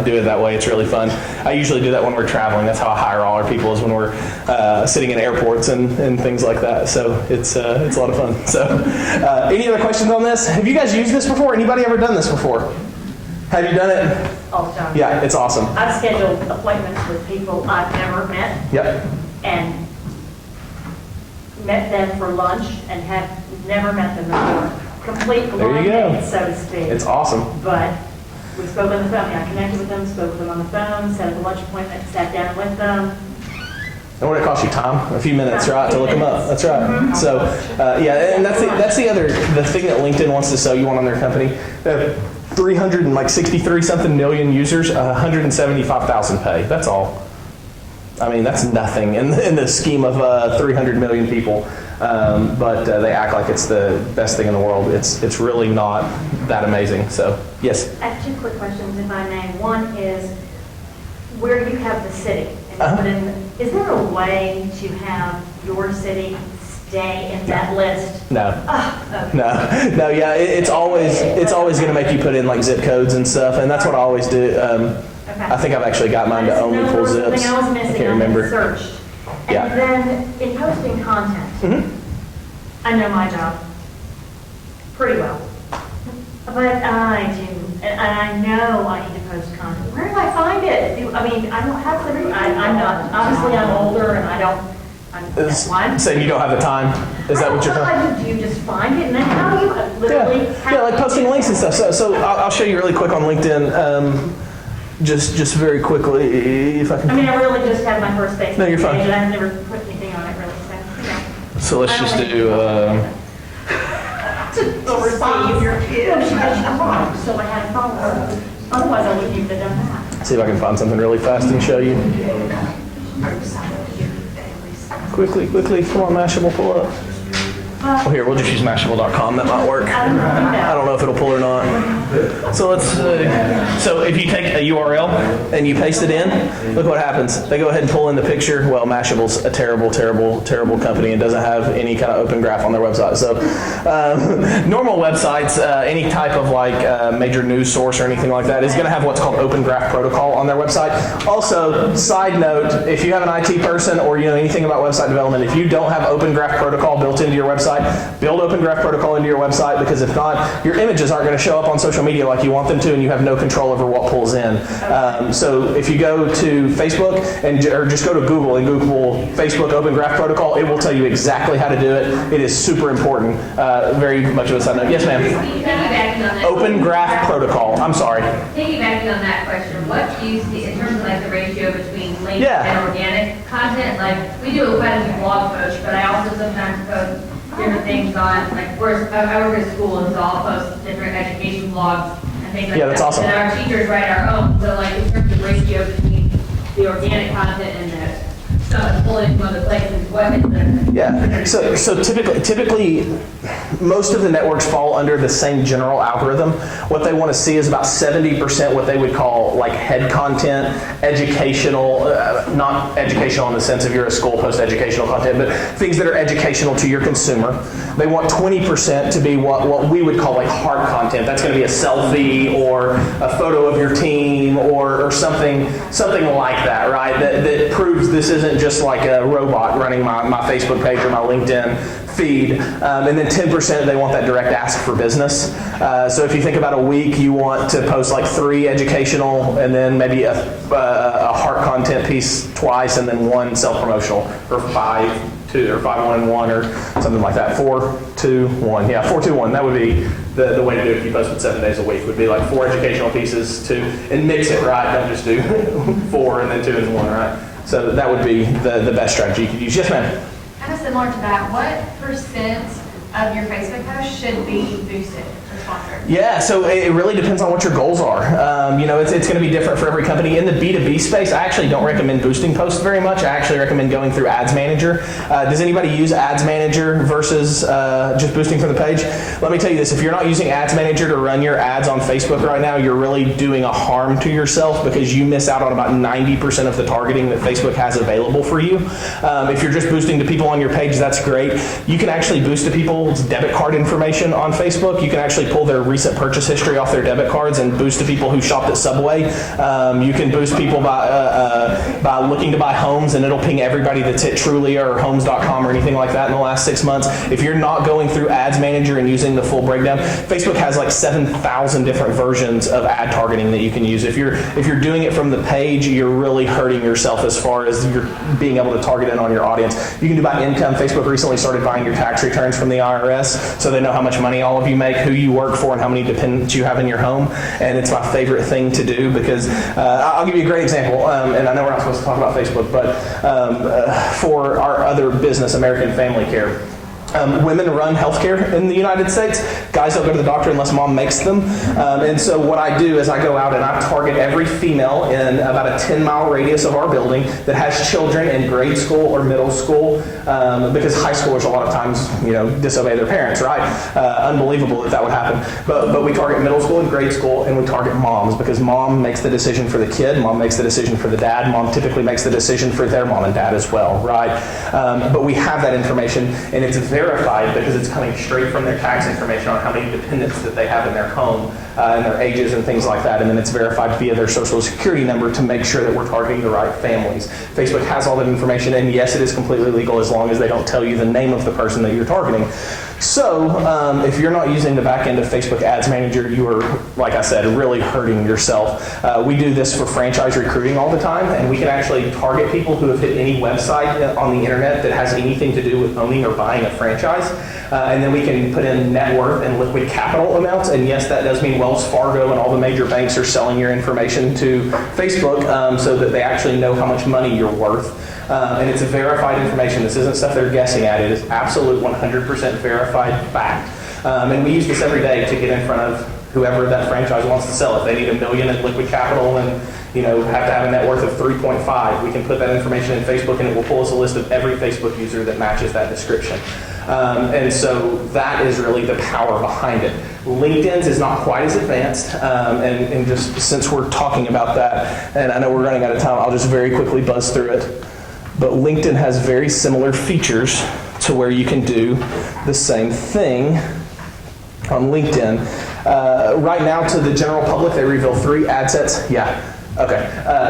do it that way. It's really fun. I usually do that when we're traveling. That's how I hire all our people, is when we're sitting in airports and things like that. So it's a lot of fun. So any other questions on this? Have you guys used this before? Anybody ever done this before? Have you done it? All the time. Yeah, it's awesome. I've scheduled appointments with people I've never met Yep. and met them for lunch and have never met them before. Complete There you blind go. date, so to speak. It's awesome. But we spoke on the phone. I connected with them, spoke with them on the phone, set up a lunch appointment, sat down with them. And what it cost you, Tom? A few minutes, right, to look them up. That's right. So, and that's the thing that LinkedIn wants to sell you on their company. They have 363 something million users, 175,000 pay. That's all. I mean, that's nothing in the scheme of 300 million people. But they act like it's the best thing in the world. It's really not that amazing. So, yes. I have 2 quick questions, if I may. One is where you have the city. And is there a way to have your city stay in that list? No. Okay. No. Yeah. It's always going to make you put in like zip codes and stuff, and that's what I always do. I think I've actually got mine to only pull zips. Something I was missing. I can't remember. Searched. And Yeah. then in posting content, I know my job pretty well, but I do, and I know I need to post content. Where do I find it? I don't have the. I'm not. Obviously, I'm older, and I don't. That's why I'm Saying you don't have the time? Is that what you're talking? Do you just find it, and then how do you literally? Yeah, like posting links and stuff. So I'll show you really quick on LinkedIn. Just very quickly, if I can. I really just had my first Facebook No, you're fine. page, and I've never put anything on it really. So let's just do. Overseas, your kids. So I had a phone. Otherwise, I wouldn't even have done that. See if I can find something really fast and show you. Quickly, come on, Mashable, pull up. Well, here, we'll just use Mashable.com. That might work. I don't know if it'll pull or not. So let's, so if you take a URL and you paste it in, look what happens. They go ahead and pull in the picture. Well, Mashable's a terrible, terrible, terrible company and doesn't have any kind of open graph on their website. So normal websites, any type of like major news source or anything like that is going to have what's called Open Graph Protocol on their website. Also, side note, if you have an IT person or you know anything about website development, if you don't have Open Graph Protocol built into your website, build Open Graph Protocol into your website, because if not, your images aren't going to show up on social media like you want them to, and you have no control over what pulls in. So if you go to Facebook or just go to Google and Google Facebook Open Graph Protocol, it will tell you exactly how to do it. It is super important. Very much of a side note. Yes, ma'am. Piggybacking on that. Open Graph Protocol. I'm sorry. Piggybacking on that question, what do you see in terms of like the ratio between linked Yeah. and organic content? Like, we do quite a few blog posts, but I also sometimes post different things on, like, I work at a school, and so I'll post different education blogs and things like that. Yeah, that's awesome. And our teachers write our own, so like, in terms of ratio between the organic content and the stuff pulling from other places, what is the... Yeah, so typically, most of the networks fall under the same general algorithm. What they want to see is about 70% what they would call like head content, educational, not educational in the sense of you're a school post educational content, but things that are educational to your consumer. They want 20% to be what we would call like hard content. That's going to be a selfie or a photo of your team or something like that, right? That proves this isn't just like a robot running my Facebook page or my LinkedIn feed. And then 10% they want that direct ask for business. So if you think about a week, you want to post like 3 educational and then maybe a heart content piece twice and then 1 self-promotional, or 5, 2, or 5, 1, and 1, or something like that. 4, 2, 1. Yeah, 4, 2, 1. That would be the way to do it if you posted 7 days a week. Would be like 4 educational pieces, 2, and mix it, right? Don't just do 4 and then 2 and 1, right? So that would be the best strategy you could use. Yes, ma'am? Kind of similar to that, what percent of your Facebook posts should be boosted or sponsored? Yeah, so it really depends on what your goals are. It's going to be different for every company. In the B2B space, I actually don't recommend boosting posts very much. I actually recommend going through Ads Manager. Does anybody use Ads Manager versus just boosting from the page? Let me tell you this, if you're not using Ads Manager to run your ads on Facebook right now, you're really doing a harm to yourself, because you miss out on about 90% of the targeting that Facebook has available for you. If you're just boosting to people on your page, that's great. You can actually boost to people's debit card information on Facebook. You can actually pull their recent purchase history off their debit cards and boost to people who shopped at Subway. You can boost people by looking to buy homes, and it'll ping everybody that's hit Trulia or Homes.com or anything like that in the last 6 months. If you're not going through Ads Manager and using the full breakdown, Facebook has like 7,000 different versions of ad targeting that you can use. If you're doing it from the page, you're really hurting yourself as far as you're being able to target in on your audience. You can do by income. Facebook recently started buying your tax returns from the IRS, so they know how much money all of you make, who you work for, and how many dependents you have in your home. And it's my favorite thing to do, because I'll give you a great example, and I know we're not supposed to talk about Facebook, but for our other business, American Family Care, women run healthcare in the United States. Guys don't go to the doctor unless mom makes them. And so what I do is I go out and I target every female in about a 10-mile radius of our building that has children in grade school or middle school, because high schoolers a lot of times, disobey their parents, right? Unbelievable that would happen. But we target middle school and grade school, and we target moms, because mom makes the decision for the kid, mom makes the decision for the dad, mom typically makes the decision for their mom and dad as well, right? But we have that information, and it's verified because it's coming straight from their tax information on how many dependents that they have in their home and their ages and things like that. And then it's verified via their social security number to make sure that we're targeting the right families. Facebook has all that information, and yes, it is completely legal as long as they don't tell you the name of the person that you're targeting. So if you're not using the back end of Facebook Ads Manager, you are, like I said, really hurting yourself. We do this for franchise recruiting all the time, and we can actually target people who have hit any website on the internet that has anything to do with owning or buying a franchise. And then we can put in net worth and liquid capital amounts. And yes, that does mean Wells Fargo and all the major banks are selling your information to Facebook so that they actually know how much money you're worth. And it's verified information. This isn't stuff they're guessing at. It is absolute 100% verified fact. And we use this every day to get in front of whoever that franchise wants to sell. If they need $1 million in liquid capital and have to have a net worth of 3.5, we can put that information in Facebook, and it will pull us a list of every Facebook user that matches that description. And so that is really the power behind it. LinkedIn's is not quite as advanced, and just since we're talking about that, and I know we're running out of time, I'll just very quickly buzz through it. But LinkedIn has very similar features to where you can do the same thing on LinkedIn. Right now, to the general public, they reveal 3 ad sets. Yeah. Okay.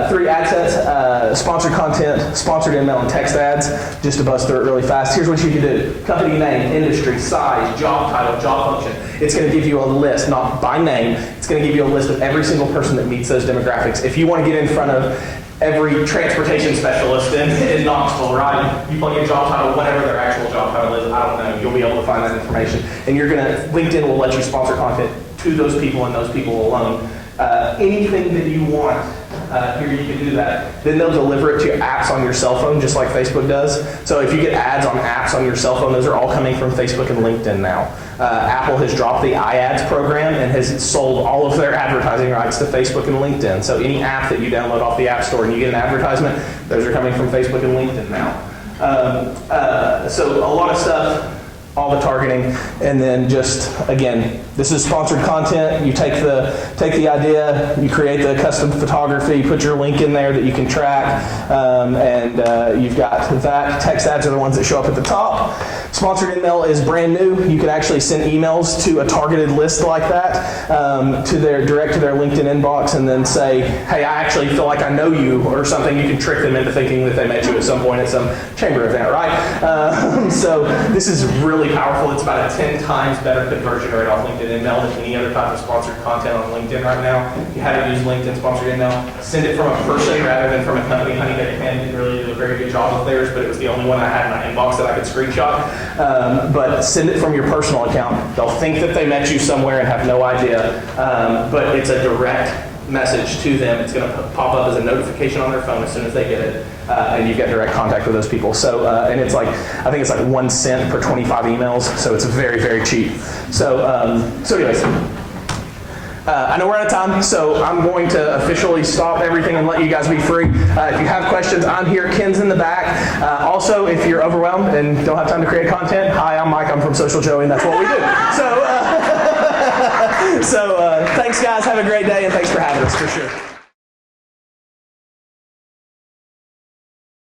3 ad sets, sponsored content, sponsored email, and text ads. Just to buzz through it really fast. Here's what you can do. Company name, industry, size, job title, job function. It's going to give you a list, not by name. It's going to give you a list of every single person that meets those demographics. If you want to get in front of every transportation specialist in Knoxville, right? You plug in job title, whatever their actual job title is, I don't know. You'll be able to find that information. And LinkedIn will let you sponsor content to those people and those people alone. Anything that you want, here you can do that. Then they'll deliver it to your apps on your cell phone, just like Facebook does. So if you get ads on apps on your cell phone, those are all coming from Facebook and LinkedIn now. Apple has dropped the iAds program and has sold all of their advertising rights to Facebook and LinkedIn. So any app that you download off the App Store and you get an advertisement, those are coming from Facebook and LinkedIn now. So a lot of stuff, all the targeting, and then just, again, this is sponsored content. You take the idea, you create the custom photography, you put your link in there that you can track, and you've got that. Text ads are the ones that show up at the top. Sponsored email is brand new. You can actually send emails to a targeted list like that, direct to their LinkedIn inbox, and then say, hey, I actually feel like I know you, or something. You can trick them into thinking that they met you at some point at some chamber event, right? So this is really powerful. It's about a 10 times better conversion rate off LinkedIn email than any other type of sponsored content on LinkedIn right now. If you haven't used LinkedIn sponsored email, send it from a person rather than from a company. Honey Baked Ham didn't really do a very good job of theirs, but it was the only one I had in my inbox that I could screenshot. But send it from your personal account. They'll think that they met you somewhere and have no idea, but it's a direct message to them. It's going to pop up as a notification on their phone as soon as they get it, and you get direct contact with those people. So, and it's like, I think it's like 1 cent per 25 emails, so it's very, very cheap. So anyways, I know we're out of time, so I'm going to officially stop everything and let you guys be free. If you have questions, I'm here. Ken's in the back. Also, if you're overwhelmed and don't have time to create content, hi, I'm Mike. I'm from Social Joey, and that's what we do. So thanks, guys. Have a great day, and thanks for having us, for sure.